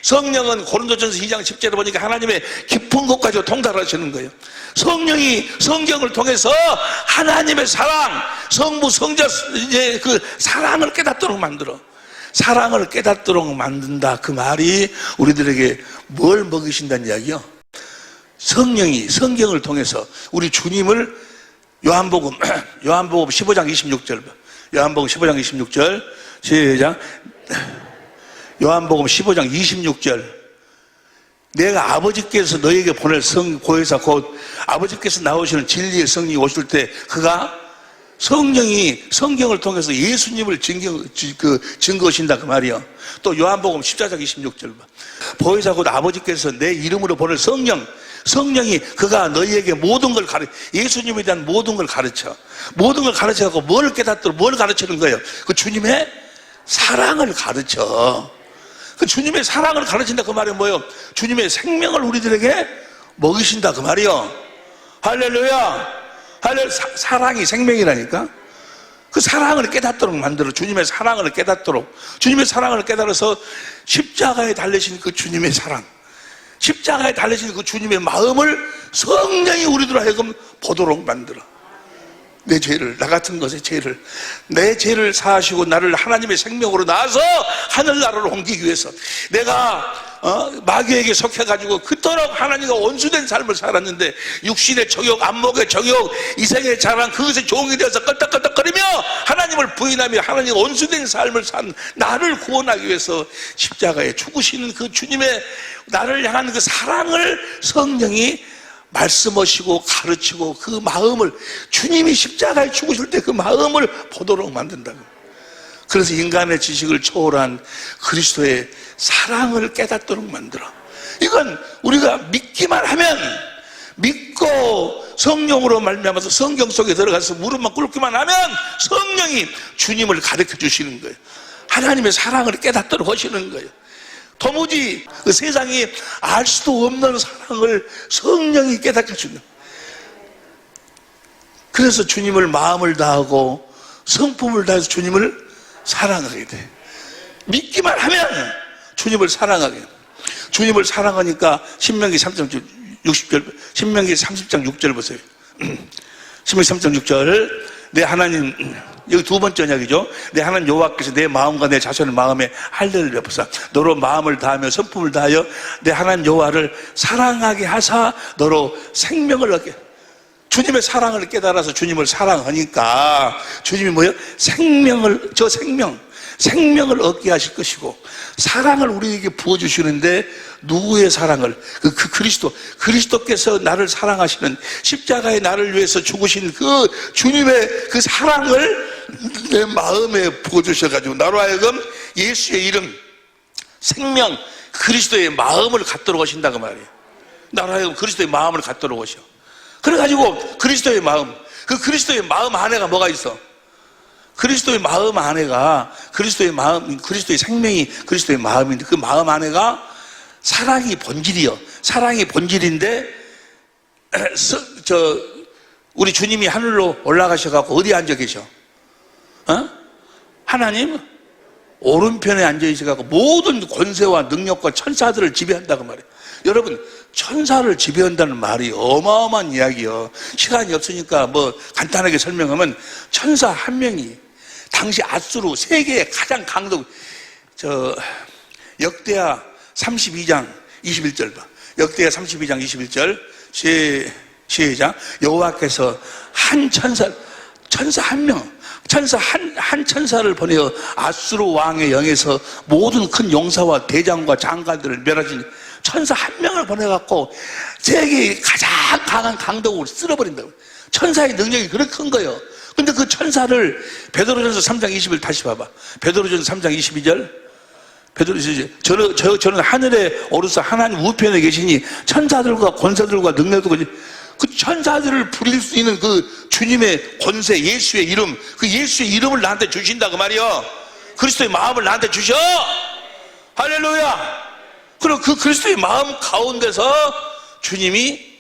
성령은 고린도전서 2장 10절에 보니까 하나님의 깊은 곳까지 통달하시는 거예요. 성령이 성경을 통해서 하나님의 사랑, 성부, 성자, 이제 그 사랑을 깨닫도록 만들어. 사랑을 깨닫도록 만든다. 그 말이 우리들에게 뭘 먹이신다는 이야기요? 성령이 성경을 통해서 우리 주님을 요한복음 15장 26절, 요한복음 15장 26절, 시작. 요한복음 15장 26절. 내가 아버지께서 너에게 보낼 보혜사 곧 아버지께서 나오시는 진리의 성령이 오실 때 그가 성령이 성경을 통해서 예수님을 증거하신다 그 말이요. 또 요한복음 14장 26절 보혜사 곧 아버지께서 내 이름으로 보낼 성령이 그가 너희에게 모든 걸 예수님에 대한 모든 걸 가르쳐갖고 뭘 깨닫도록 뭘 가르치는 거예요? 그 주님의 사랑을 가르쳐. 그 주님의 사랑을 가르친다 그 말이 뭐예요? 주님의 생명을 우리들에게 먹이신다 그 말이요. 할렐루야. 사랑이 생명이라니까. 그 사랑을 깨닫도록 만들어. 주님의 사랑을 깨닫도록. 주님의 사랑을 깨달아서 십자가에 달리신 그 주님의 사랑, 십자가에 달리신 그 주님의 마음을 성령이 우리들 하여금 보도록 만들어. 내 죄를, 나 같은 것의 죄를, 내 죄를 사하시고 나를 하나님의 생명으로 낳아서 하늘나라로 옮기기 위해서 내가 마귀에게 속해가지고 그토록 하나님과 원수된 삶을 살았는데 육신의 정욕, 안목의 정욕, 이생의 자랑 그것에 종이 되어서 껄떡껄떡거리며 하나님을 부인하며 하나님과 원수된 삶을 산 나를 구원하기 위해서 십자가에 죽으시는 그 주님의 나를 향한 그 사랑을 성령이 말씀하시고 가르치고 그 마음을 주님이 십자가에 죽으실 때 그 마음을 보도록 만든다고. 그래서 인간의 지식을 초월한 그리스도의 사랑을 깨닫도록 만들어. 이건 우리가 믿기만 하면, 믿고 성령으로 말미암아서 성경 속에 들어가서 무릎만 꿇기만 하면 성령이 주님을 가르쳐 주시는 거예요. 하나님의 사랑을 깨닫도록 하시는 거예요. 도무지 그 세상이 알 수도 없는 사랑을 성령이 깨닫게 주는. 그래서 주님을 마음을 다하고 성품을 다해서 주님을 사랑하게 돼. 믿기만 하면 주님을 사랑하게 돼. 주님을 사랑하니까 신명기 3장 60절, 신명기 30장 6절 보세요. 신명기 3장 6절. 내 하나님, 여기 두 번째 언약이죠. 내 하나님 여호와께서 내 마음과 내 자손의 마음에 할례를 베푸사 너로 마음을 다하며 성품을 다하여 내 하나님 여호와를 사랑하게 하사 너로 생명을 얻게. 주님의 사랑을 깨달아서 주님을 사랑하니까 주님이 뭐예요? 생명을 얻게 하실 것이고, 사랑을 우리에게 부어주시는데, 누구의 사랑을? 그리스도께서 나를 사랑하시는, 십자가에 나를 위해서 죽으신 그 주님의 그 사랑을 내 마음에 부어주셔가지고 나로 하여금 예수의 이름, 생명, 그리스도의 마음을 갖도록 하신다 그 말이에요. 나로 하여금 그리스도의 마음을 갖도록 하셔. 그래가지고 그리스도의 마음, 그 그리스도의 마음 안에가 뭐가 있어? 그리스도의 마음 안에가, 그리스도의 생명이 그리스도의 마음인데, 그 마음 안에가 사랑이 본질이요. 사랑이 본질인데, 우리 주님이 하늘로 올라가셔갖고 어디 앉아 계셔? 하나님 오른편에 앉아 있어갖고 모든 권세와 능력과 천사들을 지배한다고 말해요. 여러분, 천사를 지배한다는 말이 어마어마한 이야기요. 시간이 없으니까 뭐 간단하게 설명하면, 천사 한 명이 당시 아수르 세계의 가장 강도, 역대하 32장 21절 봐. 역대하 32장 21절 시작. 여호와께서 한 천사 한 명, 한 천사를 보내어 아수르 왕의 영에서 모든 큰 용사와 대장과 장관들을 멸하신 천사 한 명을 보내갖고 세계의 가장 강한 강독으로 쓸어버린다고. 천사의 능력이 그렇게 큰 거예요. 근데 그 천사를 베드로전서 3장 20절 다시 봐봐. 베드로전서 3장 22절. 저는 하늘에 오르사 하나님 우편에 계시니 천사들과 권세들과 능력들과 그 천사들을 부릴 수 있는 그 주님의 권세, 예수의 이름, 그 예수의 이름을 나한테 주신다 그 말이요. 그리스도의 마음을 나한테 주셔. 할렐루야. 그리고 그 그리스도의 마음 가운데서 주님이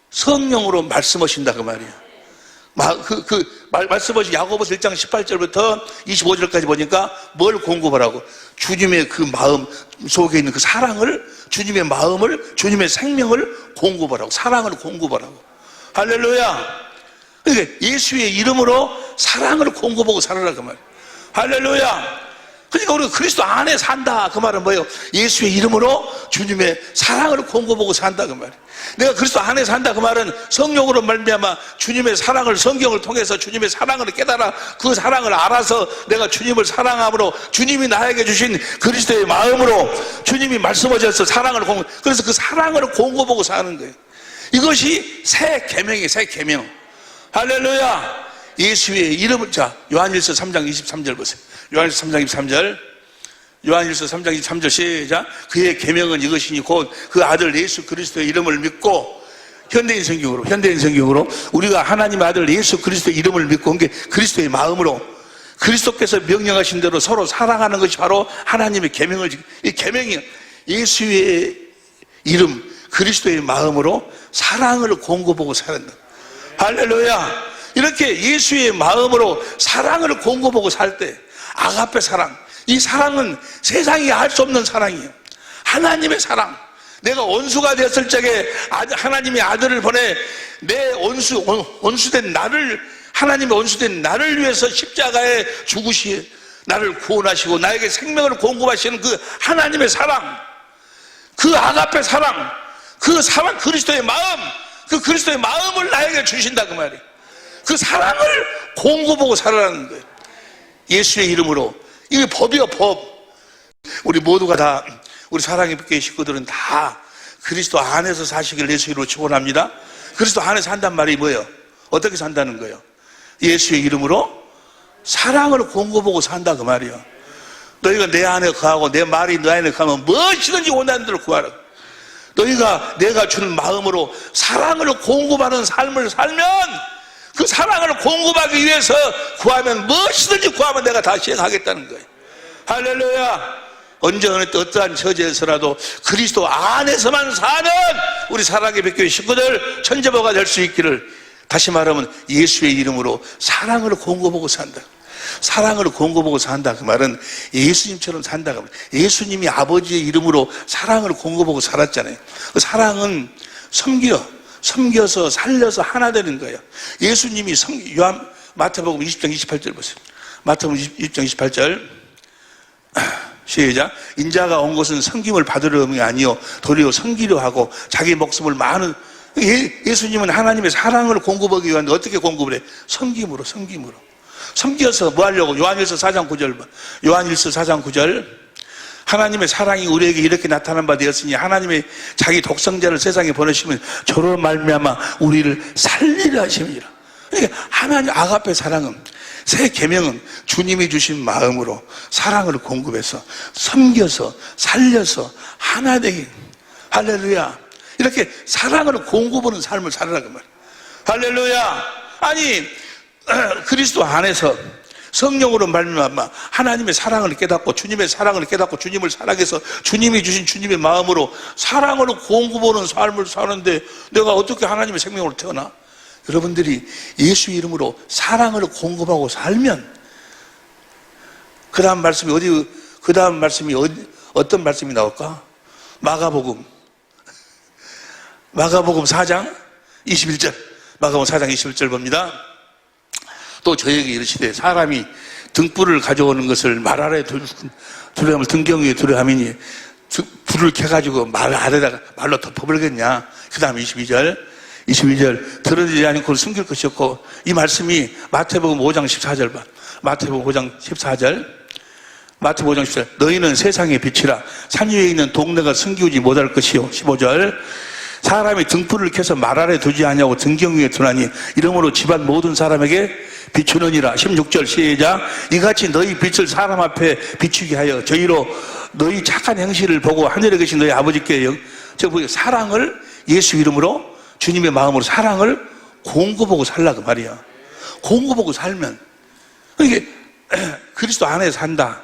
성령으로 말씀하신다 그 말이에요. 말씀하신 야고보서 1장 18절부터 25절까지 보니까 뭘 공급하라고? 주님의 그 마음 속에 있는 그 사랑을, 주님의 마음을, 주님의 생명을 공급하라고, 사랑을 공급하라고. 할렐루야. 그러니까 예수의 이름으로 사랑을 공급하고 살아라 그 말이에요. 할렐루야. 그러니까 우리가 그리스도 안에 산다 그 말은 뭐예요? 예수의 이름으로 주님의 사랑을 공급하고 산다 그 말이에요. 내가 그리스도 안에 산다 그 말은 성령으로 말미암아 주님의 사랑을, 성경을 통해서 주님의 사랑을 깨달아 그 사랑을 알아서 내가 주님을 사랑함으로, 주님이 나에게 주신 그리스도의 마음으로 주님이 말씀하셔서 사랑을 그래서 그 사랑을 공급하고 사는 거예요. 이것이 새 계명이에요. 새 계명. 할렐루야. 예수의 이름을, 자, 요한일서 3장 23절 보세요. 요한일서 3장 23절. 요한일서 3장 23절 시작. 그의 계명은 이것이니 곧 그 아들 예수 그리스도의 이름을 믿고, 현대인 성경으로 우리가 하나님의 아들 예수 그리스도의 이름을 믿고 온 게 그리스도의 마음으로, 그리스도께서 명령하신 대로 서로 사랑하는 것이 바로 하나님의 계명을, 이 계명이 예수의 이름, 그리스도의 마음으로 사랑을 공급하고 살았다. 할렐루야. 이렇게 예수의 마음으로 사랑을 공급하고 살 때, 아가페 사랑, 이 사랑은 세상이 알 수 없는 사랑이에요. 하나님의 사랑. 내가 원수가 되었을 적에 하나님의 아들을 보내 내 원수된 나를, 하나님의 원수된 나를 위해서 십자가에 죽으시, 나를 구원하시고 나에게 생명을 공급하시는 그 하나님의 사랑, 그 아가페 사랑, 그 사랑, 그리스도의 마음, 그 그리스도의 마음을 나에게 주신다 그 말이에요. 그 사랑을 공급하고 살아라는 거예요. 예수의 이름으로. 이게 법이요, 법. 우리 모두가 다, 우리 사랑의 교회 식구들은 다 그리스도 안에서 사시길 예수 이름으로 축원합니다. 그리스도 안에 산단 말이 뭐예요? 어떻게 산다는 거예요? 예수의 이름으로 사랑을 공급하고 산다 그 말이에요. 너희가 내 안에 거하고 내 말이 너 안에 거하면 무엇이든지 원하는 대로 구하라. 너희가 내가 주는 마음으로 사랑을 공급하는 삶을 살면, 그 사랑을 공급하기 위해서 구하면, 무엇이든지 구하면 내가 다 시행하겠다는 거예요. 할렐루야. 언제 어느 때 어떠한 처지에서라도 그리스도 안에서만 사는 우리 사랑의 백교회 식구들 천재보가 될 수 있기를, 다시 말하면 예수의 이름으로 사랑을 공급하고 산다. 사랑을 공급하고 산다 그 말은 예수님처럼 산다 그 말. 예수님이 아버지의 이름으로 사랑을 공급하고 살았잖아요. 그 사랑은 섬겨서 살려서 하나 되는 거예요. 예수님이 마태복음 20장 28절 보세요. 마태복음 20장 28절 시작. 인자가 온 것은 섬김을 받으려 함이 아니요 도리어 섬기려 하고 자기 목숨을 많은 예수님은 하나님의 사랑을 공급하기 위한 어떻게 공급을 해? 섬김으로. 섬겨서 뭐 하려고? 요한일서 4장 9절 봐. 요한일서 4장 9절. 하나님의 사랑이 우리에게 이렇게 나타난 바 되었으니 하나님의 자기 독생자를 세상에 보내시면 저로 말미암아 우리를 살리려 하심이라. 그러니까 하나님 아가페 사랑은, 새 계명은 주님이 주신 마음으로 사랑을 공급해서 섬겨서 살려서 하나 되기. 할렐루야. 이렇게 사랑을 공급하는 삶을 살아라 그 말이야. 할렐루야. 아니 그리스도 안에서 성령으로 말미암아 하나님의 사랑을 깨닫고 주님의 사랑을 깨닫고 주님을 사랑해서 주님이 주신 주님의 마음으로 사랑을 공급하는 삶을 사는데 내가 어떻게 하나님의 생명으로 태어나? 여러분들이 예수 이름으로 사랑을 공급하고 살면 그 다음 말씀이 어떤 말씀이 나올까? 마가복음 4장 21절. 마가복음 4장 21절 봅니다. 또 저에게 이르시되 사람이 등불을 가져오는 것을 말 아래에 두려움을 등경 위에 두려함이니 불을 켜가지고 말 아래다가 말로 덮어버리겠냐. 그 다음 22절 들어지지 않고 숨길 것이 없고. 이 말씀이 마태복음 5장 14절 봐. 마태복음 5장 14절 너희는 세상의 빛이라. 산 위에 있는 동네가 숨기우지 못할 것이요. 15절 사람이 등불을 켜서 말 아래 두지 아니하고 등경 위에 두나니 이러므로 집안 모든 사람에게 비추느니라. 16절 시작. 이같이 너희 빛을 사람 앞에 비추게 하여 저희로 너희 착한 행실을 보고 하늘에 계신 너희 아버지께 사랑을 예수 이름으로 주님의 마음으로 사랑을 공급하고 살라 그 말이야. 공급하고 살면 이게 그리스도 안에 산다.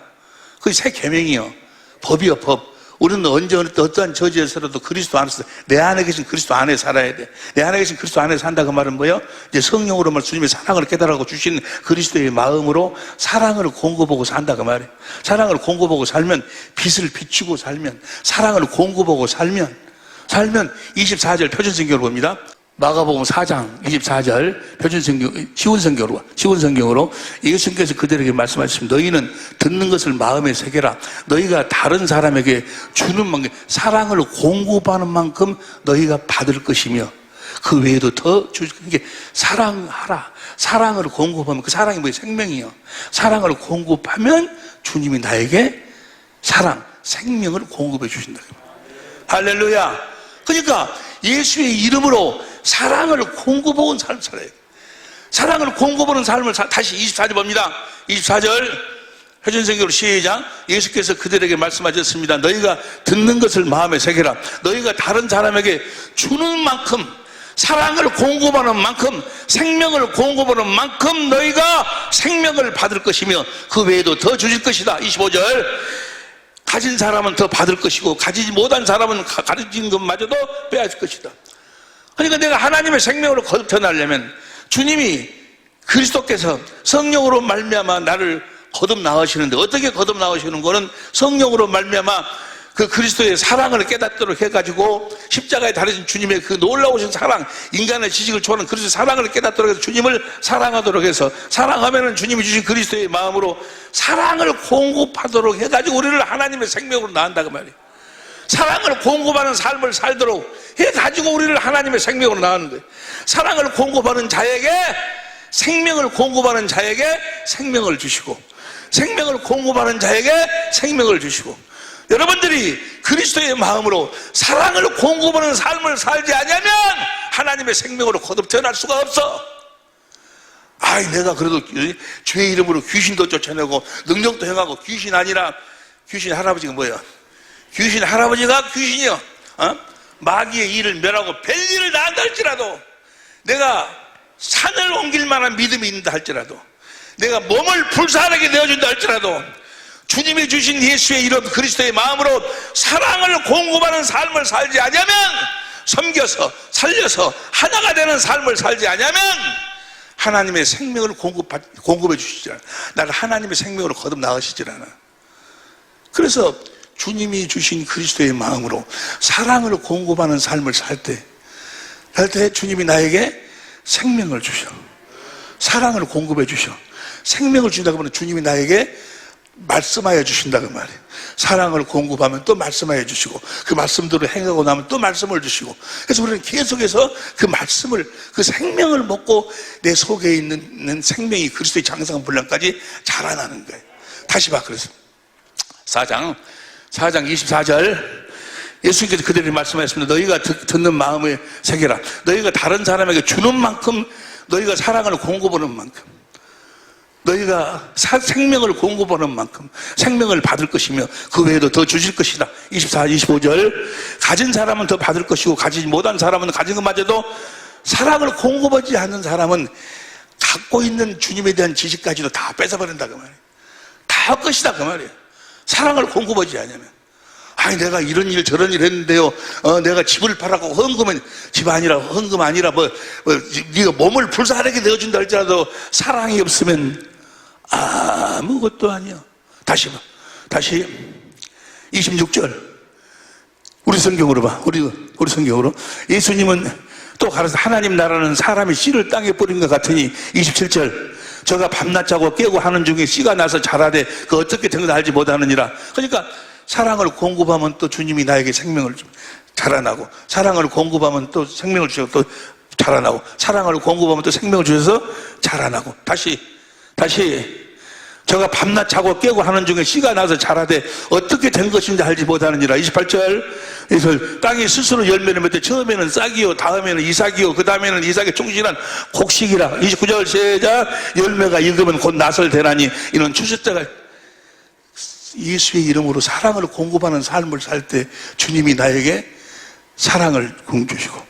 그게 새 계명이요. 법이요 법. 우리는 언제 어떠한 저지에서라도 그리스도 안에서 내 안에 계신 그리스도 안에 살아야 돼. 내 안에 계신 그리스도 안에 산다 그 말은 뭐예요? 이제 성령으로 말 주님의 사랑을 깨달아 주신 그리스도의 마음으로 사랑을 공급하고 산다 그 말이에요. 사랑을 공급하고 살면 빛을 비추고 살면 사랑을 공급하고 살면 24절 표준성경으로 봅니다. 마가복음 4장 24절 표준성경 시온성경으로 예수님께서 그들에게 말씀하셨습니다. 너희는 듣는 것을 마음에 새겨라. 너희가 다른 사람에게 주는 만큼 사랑을 공급하는 만큼 너희가 받을 것이며 그 외에도 더 주게 사랑하라. 사랑을 공급하면 그 사랑이 뭐예요? 생명이요. 사랑을 공급하면 주님이 나에게 생명을 공급해 주신다. 할렐루야. 그러니까 예수의 이름으로 사랑을 공급하는 삶을 살아야 돼요. 사랑을 공급하는 삶을 다시 24절 봅니다. 24절 표준성경으로 시작. 예수께서 그들에게 말씀하셨습니다. 너희가 듣는 것을 마음에 새겨라. 너희가 다른 사람에게 주는 만큼 사랑을 공급하는 만큼 생명을 공급하는 만큼 너희가 생명을 받을 것이며 그 외에도 더 주실 것이다. 25절 가진 사람은 더 받을 것이고 가지지 못한 사람은 가진 것마저도 빼앗을 것이다. 그러니까 내가 하나님의 생명으로 거듭 태어나려면 주님이 그리스도께서 성령으로 말미암아 나를 거듭 낳으시는데 어떻게 거듭 낳으시는 거는 성령으로 말미암아 그 그리스도의 사랑을 깨닫도록 해가지고 십자가에 달리신 주님의 그 놀라우신 사랑, 인간의 지식을 초월하는 그리스도의 사랑을 깨닫도록 해서 주님을 사랑하도록 해서 사랑하면은 주님이 주신 그리스도의 마음으로 사랑을 공급하도록 해가지고 우리를 하나님의 생명으로 낳는다 그 말이에요. 사랑을 공급하는 삶을 살도록 해가지고 우리를 하나님의 생명으로 낳는 거예요. 사랑을 공급하는 자에게 생명을 공급하는 자에게 생명을 주시고 생명을 공급하는 자에게 생명을 주시고 여러분들이 그리스도의 마음으로 사랑을 공급하는 삶을 살지 않으면 하나님의 생명으로 거듭 태어날 수가 없어. 내가 그래도 주의 이름으로 귀신도 쫓아내고 능력도 행하고 귀신 아니라 귀신 할아버지가 뭐야? 귀신 할아버지가 귀신이요. 마귀의 일을 멸하고 별일을 낳는다 할지라도 내가 산을 옮길 만한 믿음이 있는다 할지라도 내가 몸을 불사하게 내어준다 할지라도 주님이 주신 예수의 이름 그리스도의 마음으로 사랑을 공급하는 삶을 살지 않으면 섬겨서 살려서 하나가 되는 삶을 살지 않으면 하나님의 생명을 공급해 주시지 않아. 나를 하나님의 생명으로 거듭 나으시질 않아. 그래서 주님이 주신 그리스도의 마음으로 사랑을 공급하는 삶을 살 때 주님이 나에게 생명을 주셔. 사랑을 공급해 주셔. 생명을 준다고 하면 주님이 나에게 말씀하여 주신다 그 말이에요. 사랑을 공급하면 또 말씀하여 주시고, 그 말씀대로 행하고 나면 또 말씀을 주시고, 그래서 우리는 계속해서 그 말씀을, 그 생명을 먹고 내 속에 있는 생명이 그리스도의 장성한 분량까지 자라나는 거예요. 다시 봐. 그래서 4장 24절 예수님께서 그들이 말씀하셨습니다. 너희가 듣는 마음의 새겨라. 너희가 다른 사람에게 주는 만큼 너희가 사랑을 공급하는 만큼, 너희가 생명을 공급하는 만큼 생명을 받을 것이며 그 외에도 더 주실 것이다. 24, 25절 가진 사람은 더 받을 것이고 가지지 못한 사람은 가진 것마저도, 사랑을 공급하지 않는 사람은 갖고 있는 주님에 대한 지식까지도 다 뺏어버린다 그 말이에요. 다 것이다 그 말이에요. 사랑을 공급하지 않으면. 아니 내가 이런 일 저런 일 했는데요, 내가 집을 팔아고 헌금은 집 아니라 헌금 아니라 네가 몸을 불사르게 내어준다 할지라도 사랑이 없으면 아무것도 아니야. 다시 26절 우리 성경으로 봐. 우리 성경으로 예수님은 또 가라사 하나님 나라는 사람이 씨를 땅에 뿌린 것 같으니, 27절 저가 밤낮 자고 깨고 하는 중에 씨가 나서 자라되 그 어떻게 된 건 알지 못하느니라. 그러니까 사랑을 공급하면 또 주님이 나에게 생명을 좀 자라나고, 사랑을 공급하면 또 생명을 주셔서 또 자라나고, 사랑을 공급하면 또 생명을 주셔서 자라나고. 다시 저가 밤낮 자고 깨고 하는 중에 씨가 나서 자라되 어떻게 된 것인지 알지 못하느니라. 28절 그래서 땅이 스스로 열매를 맺되 처음에는 싹이요 다음에는 이삭이요 그 다음에는 이삭의 충실한 곡식이라. 29절 시작 열매가 익으면 곧 낫을 대나니 이는 추수 때가. 예수의 이름으로 사랑을 공급하는 삶을 살 때 주님이 나에게 사랑을 주시고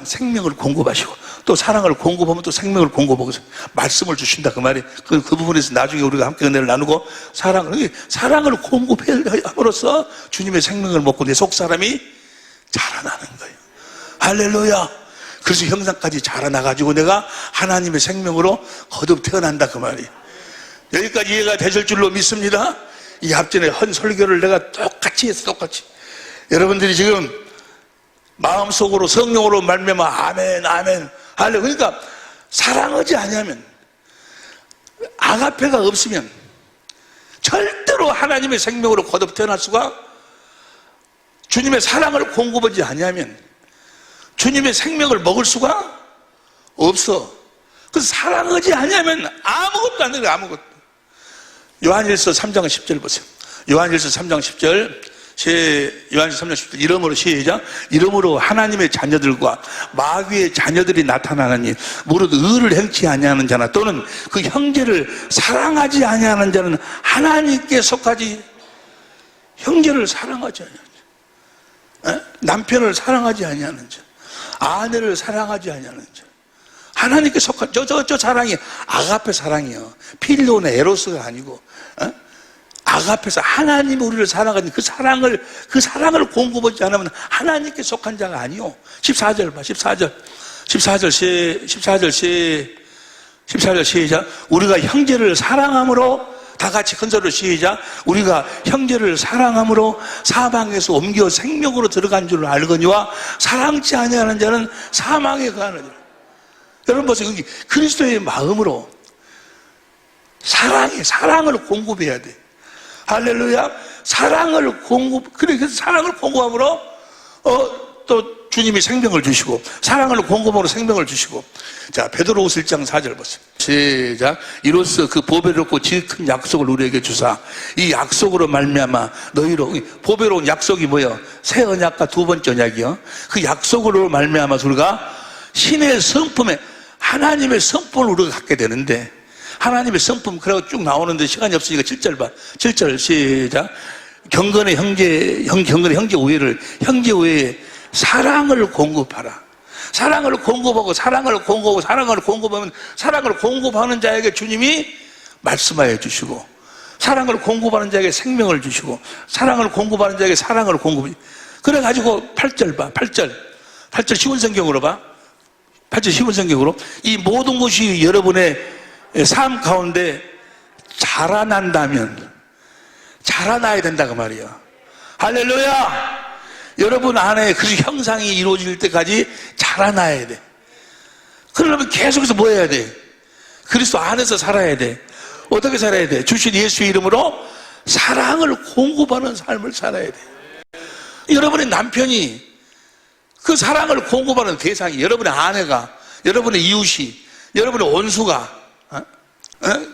생명을 공급하시고, 또 사랑을 공급하면 또 생명을 공급하고 말씀을 주신다 그 말이에요. 그 부분에서 나중에 우리가 함께 은혜를 나누고 사랑을 공급함으로써 주님의 생명을 먹고 내 속사람이 자라나는 거예요. 할렐루야. 그래서 형상까지 자라나가지고 내가 하나님의 생명으로 거듭 태어난다 그 말이에요. 여기까지 이해가 되실 줄로 믿습니다. 이 앞전에 헌 설교를 내가 똑같이 했어. 여러분들이 지금 마음속으로 성령으로 말미암아 아멘 할래. 그러니까 사랑하지 않으면, 아가페가 없으면 절대로 하나님의 생명으로 거듭 태어날 수가, 주님의 사랑을 공급하지 않으면 주님의 생명을 먹을 수가 없어. 그래서 사랑하지 않으면 아무것도 안 돼요. 아무것도. 요한일서 3장 10절 보세요. 요한일서 3장 10절 요한일서 3장 10절 이러므로 시작 이러므로 하나님의 자녀들과 마귀의 자녀들이 나타나느니 무릇 의를 행치 아니하는 자나 또는 그 형제를 사랑하지 아니하는 자는 하나님께 속하지. 형제를 사랑하지 아니하는 자, 남편을 사랑하지 아니하는 자, 아내를 사랑하지 아니하는 자, 하나님께 속한 저 사랑이 아가페 사랑이요. 필로네 에로스가 아니고 아가페에서 하나님이 우리를 사랑하는 그 사랑을 공급하지 않으면 하나님께 속한 자가 아니요. 14절 봐. 14절 시작 우리가 형제를 사랑함으로, 다 같이 큰 소리로 시작 우리가 형제를 사랑함으로 사방에서 옮겨 생명으로 들어간 줄 알거니와 사랑치 아니하는 자는 사망에 가느니라. 여러분 보세요. 여기 그리스도의 마음으로 사랑을 공급해야 돼. 할렐루야. 그래서 사랑을 공급함으로 또 주님이 생명을 주시고, 사랑을 공급함으로 생명을 주시고. 자, 베드로후서 1장 4절 보세요. 시작 이로써 그 보배롭고 지극 큰 약속을 우리에게 주사 이 약속으로 말미암아 너희로. 보배로운 약속이 뭐예요? 새 언약과 두 번째 언약이요. 그 약속으로 말미암아 우리가 신의 성품에, 하나님의 성품을 우리가 갖게 되는데, 하나님의 성품 그러고 쭉 나오는데 시간이 없으니까 7절 봐. 7절 시작 경건의 형제 우애를, 형제 우애에 사랑을 공급하라. 사랑을 공급하면 사랑을 공급하는 자에게 주님이 말씀하여 주시고, 사랑을 공급하는 자에게 생명을 주시고, 사랑을 공급하는 자에게 사랑을 공급해. 그래가지고 8절 봐. 8절 쉬운 성경으로 봐. 8절 쉬운 성경으로 이 모든 것이 여러분의 삶 가운데 자라난다면 자라나야 된다 그 말이야. 할렐루야. 여러분 안에 그 형상이 이루어질 때까지 자라나야 돼. 그러려면 계속해서 뭐 해야 돼? 그리스도 안에서 살아야 돼. 어떻게 살아야 돼? 주신 예수의 이름으로 사랑을 공급하는 삶을 살아야 돼. 여러분의 남편이 그 사랑을 공급하는 대상이 여러분의 아내가, 여러분의 이웃이, 여러분의 원수가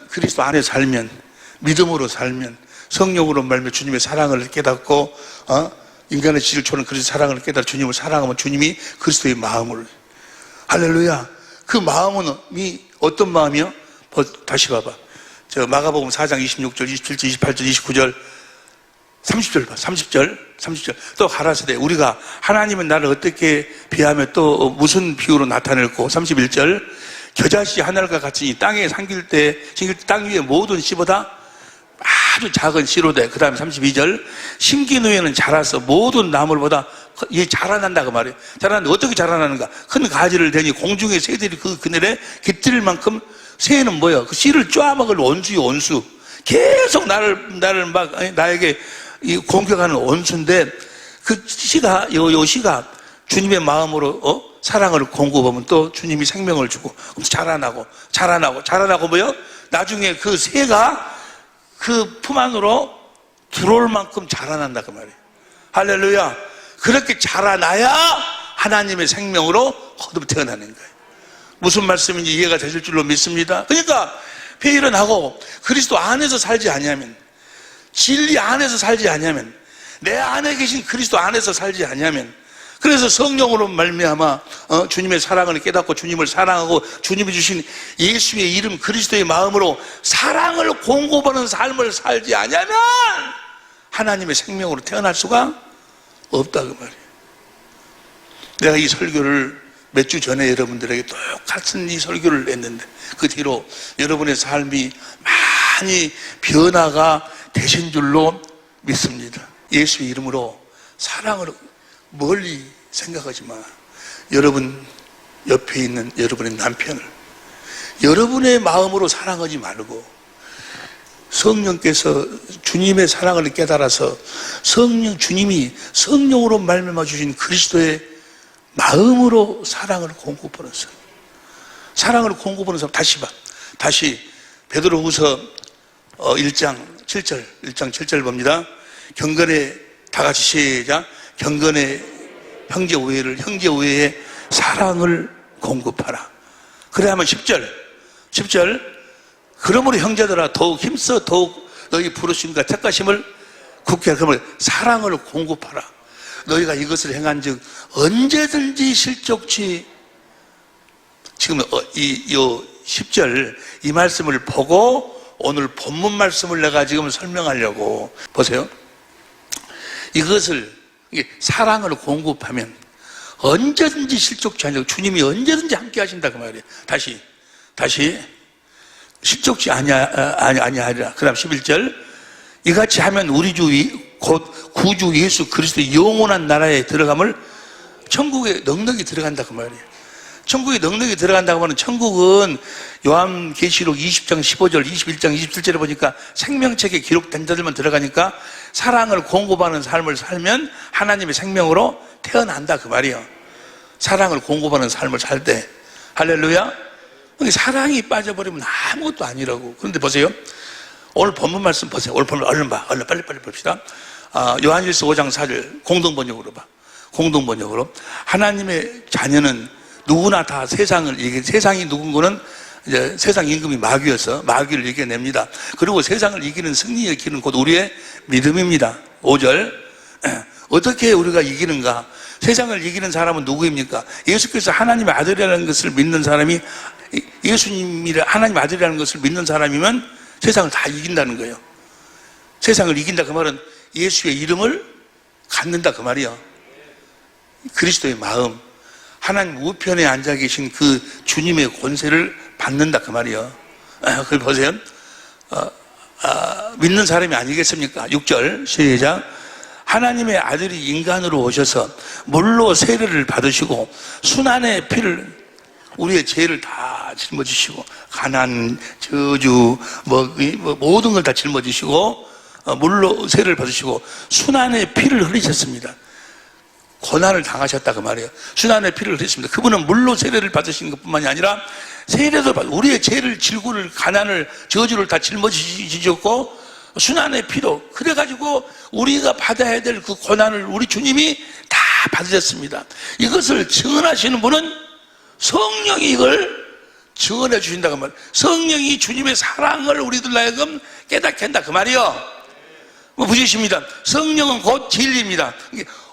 그리스도 안에 살면, 믿음으로 살면, 성령으로 말며 주님의 사랑을 깨닫고 인간의 질초는 그리스도 사랑을 깨달아 주님을 사랑하면 주님이 그리스도의 마음을, 할렐루야. 그 마음은 어떤 마음이요? 다시 봐봐. 저 마가복음 4장 26절, 27절, 28절, 29절, 30절 봐. 30절. 또 가라사대 우리가 하나님은 나를 어떻게 비하며 또 무슨 비유로 나타낼고. 31절 겨자씨 하늘과 같이 이 땅에 심길 때 땅 위에 모든 씨보다 아주 작은 씨로되. 그 다음에 32절 심긴 후에는 자라서 모든 나물보다 이 자라난다 그 말이에요. 자라는데 어떻게 자라나는가? 큰 가지를 대니 공중의 새들이 그 그늘에 깃들 만큼. 새는 뭐예요? 그 씨를 쪼아먹을 원수의 원수. 계속 나를 막 나에게 공격하는 원수인데 그 씨가 요 씨가 주님의 마음으로 사랑을 공급하면 또 주님이 생명을 주고 자라나고 뭐요? 나중에 그 새가 그 품 안으로 들어올 만큼 자라난다 그 말이에요. 할렐루야. 그렇게 자라나야 하나님의 생명으로 거듭 태어나는 거예요. 무슨 말씀인지 이해가 되실 줄로 믿습니다. 그러니까 회의를 하고 그리스도 안에서 살지 않으면, 진리 안에서 살지 않으면, 내 안에 계신 그리스도 안에서 살지 않으면, 그래서 성령으로 말미암아 주님의 사랑을 깨닫고 주님을 사랑하고 주님이 주신 예수의 이름 그리스도의 마음으로 사랑을 공급하는 삶을 살지 않으면 하나님의 생명으로 태어날 수가 없다 그 말이에요. 내가 이 설교를 몇 주 전에 여러분들에게 똑같은 이 설교를 했는데 그 뒤로 여러분의 삶이 많이 변화가 되신 줄로 믿습니다. 예수의 이름으로 사랑을 멀리 생각하지 마. 여러분 옆에 있는 여러분의 남편을 여러분의 마음으로 사랑하지 말고 성령께서 주님의 사랑을 깨달아서 주님이 성령으로 말미암아 주신 그리스도의 마음으로 사랑을 공급하는 사람. 사랑을 공급하는 사람. 다시 베드로후서 1장 7절 봅니다. 경건에 다 같이 시작. 경건에 형제 우애에 사랑을 공급하라. 그래야만 10절 그러므로 형제들아 더욱 힘써 더욱 너희 부르심과 택하심을 굳게 하라. 그러면 사랑을 공급하라. 너희가 이것을 행한즉 언제든지 실족치. 지금 이 10절 이 말씀을 보고 오늘 본문 말씀을 내가 지금 설명하려고. 보세요. 이것을 사랑을 공급하면 언제든지 실족치 않으려고 주님이 언제든지 함께 하신다 그 말이에요. 다시 실족치 아니하리라. 그 다음 11절 이같이 하면 우리 주 곧 구주 예수 그리스도의 영원한 나라에 들어감을 천국에 넉넉히 들어간다 그 말이에요. 천국에 넉넉히 들어간다고 하면 천국은 요한계시록 20장 15절 21장 27절에 보니까 생명책에 기록된 자들만 들어가니까 사랑을 공급하는 삶을 살면 하나님의 생명으로 태어난다 그 말이에요. 사랑을 공급하는 삶을 살 때. 할렐루야. 사랑이 빠져버리면 아무것도 아니라고. 그런데 보세요. 오늘 본문 말씀 보세요. 오늘 본문 얼른 빨리 봅시다. 요한일서 5장 4절 공동번역으로 봐. 공동번역으로 하나님의 자녀는 누구나 다 세상이 누군 거는 이제 세상 임금이 마귀여서 마귀를 이겨냅니다. 그리고 세상을 이기는 승리의 길은 곧 우리의 믿음입니다. 5절 어떻게 우리가 이기는가? 세상을 이기는 사람은 누구입니까? 예수께서 하나님의 아들이라는 것을 믿는 사람이, 예수님이 하나님의 아들이라는 것을 믿는 사람이면 세상을 다 이긴다는 거예요. 세상을 이긴다 그 말은 예수의 이름을 갖는다 그 말이에요. 그리스도의 마음, 하나님 우편에 앉아 계신 그 주님의 권세를 받는다 그 말이에요. 그걸 보세요. 믿는 사람이 아니겠습니까? 6절 시작. 하나님의 아들이 인간으로 오셔서 물로 세례를 받으시고 순환의 피를, 우리의 죄를 다 짊어지시고 가난, 저주 모든 걸 다 짊어지시고 물로 세례를 받으시고 순환의 피를 흘리셨습니다. 고난을 당하셨다 그 말이에요. 순환의 피를 흘렸습니다. 그분은 물로 세례를 받으신 것뿐만이 아니라 세례도 받 우리의 죄를, 질고를, 가난을, 저주를 다 짊어지셨고 순환의 피로 그래가지고 우리가 받아야 될 그 고난을 우리 주님이 다 받으셨습니다. 이것을 증언하시는 분은 성령이 이걸 증언해 주신다고 말이에요. 성령이 주님의 사랑을 우리들 하여금 깨닫게 한다 그 말이에요. 뭐 보시십니다. 성령은 곧 진리입니다.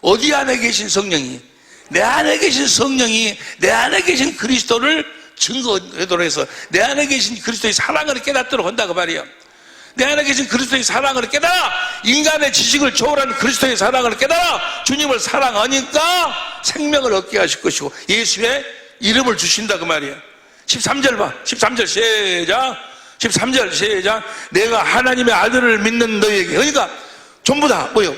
어디 안에 계신 성령이, 내 안에 계신 성령이 내 안에 계신 그리스도를 증거하도록 해서 내 안에 계신 그리스도의 사랑을 깨닫도록 한다 그 말이에요. 내 안에 계신 그리스도의 사랑을 깨달아, 인간의 지식을 초월한 그리스도의 사랑을 깨달아 주님을 사랑하니까 생명을 얻게 하실 것이고 예수의 이름을 주신다 그 말이에요. 13절 봐. 13절 시작. 13절 시작. 내가 하나님의 아들을 믿는 너에게, 그러니까 전부 다 뭐요?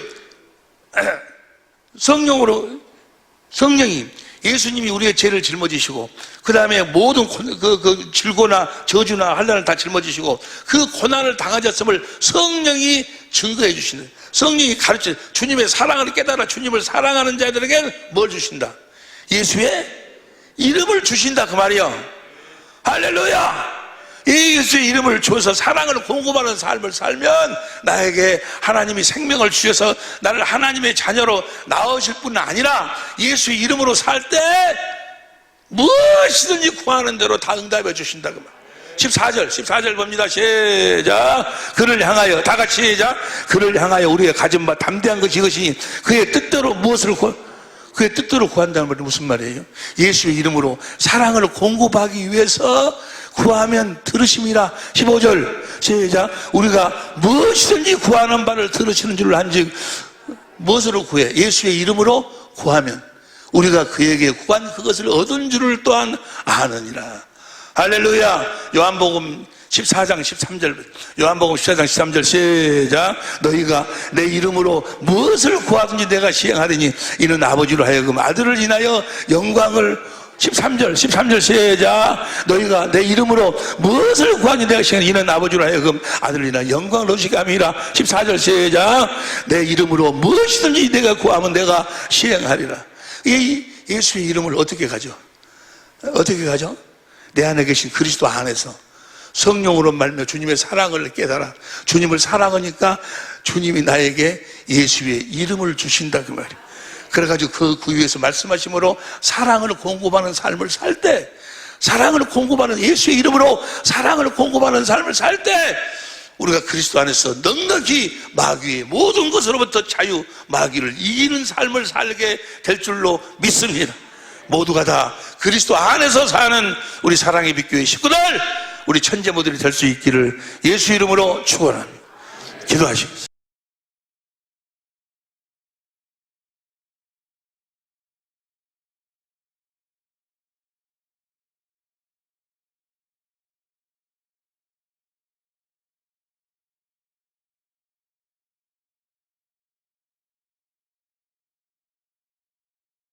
성령이 예수님이 우리의 죄를 짊어지시고 그 다음에 모든 그 질고나 저주나 환난을 다 짊어지시고 그 고난을 당하셨음을 성령이 증거해 주시는, 성령이 가르쳐 주님의 사랑을 깨달아 주님을 사랑하는 자들에게 뭘 주신다? 예수의 이름을 주신다 그 말이요. 할렐루야. 예수의 이름을 주어서 사랑을 공급하는 삶을 살면 나에게 하나님이 생명을 주셔서 나를 하나님의 자녀로 낳으실 뿐 아니라 예수의 이름으로 살 때 무엇이든지 구하는 대로 다 응답해 주신다 그 말. 14절 봅니다. 시작. 그를 향하여, 다 같이 시작. 그를 향하여 우리의 가진 바 담대한 것이 이것이니 그의 뜻대로 무엇을 그의 뜻대로 구한다는 말이 무슨 말이에요? 예수의 이름으로 사랑을 공급하기 위해서 구하면 들으심이라. 15절 시작. 우리가 무엇이든지 구하는 바를 들으시는 줄 안즉 무엇으로 구해? 예수의 이름으로 구하면 우리가 그에게 구한 그것을 얻은 줄을 또한 아느니라. 할렐루야. 요한복음 14장 13절, 요한복음 14장 13절 시작. 너희가 내 이름으로 무엇을 구하든지 내가 시행하리니 이는 아버지로 하여금 아들을 인하여 영광을, 13절 시작. 너희가 내 이름으로 무엇을 구하든지 내가 시행하리니 이는 아버지로 하여금 아들을 인하여 영광을 얻으시게 함이라. 14절 시작. 내 이름으로 무엇이든지 내가 구하면 내가 시행하리라. 이 예수의 이름을 어떻게 가져? 어떻게 가져? 내 안에 계신 그리스도 안에서 성령으로 말며 주님의 사랑을 깨달아 주님을 사랑하니까 주님이 나에게 예수의 이름을 주신다 그 말이에요. 그래가지고 그 위에서 말씀하심으로 사랑을 공급하는 삶을 살 때, 사랑을 공급하는 예수의 이름으로 사랑을 공급하는 삶을 살 때 우리가 그리스도 안에서 넉넉히 마귀의 모든 것으로부터 자유, 마귀를 이기는 삶을 살게 될 줄로 믿습니다. 모두가 다 그리스도 안에서 사는 우리 사랑의 빛교회 식구들, 우리 천재모들이 될 수 있기를 예수 이름으로 축원합니다. 기도하시겠습니다.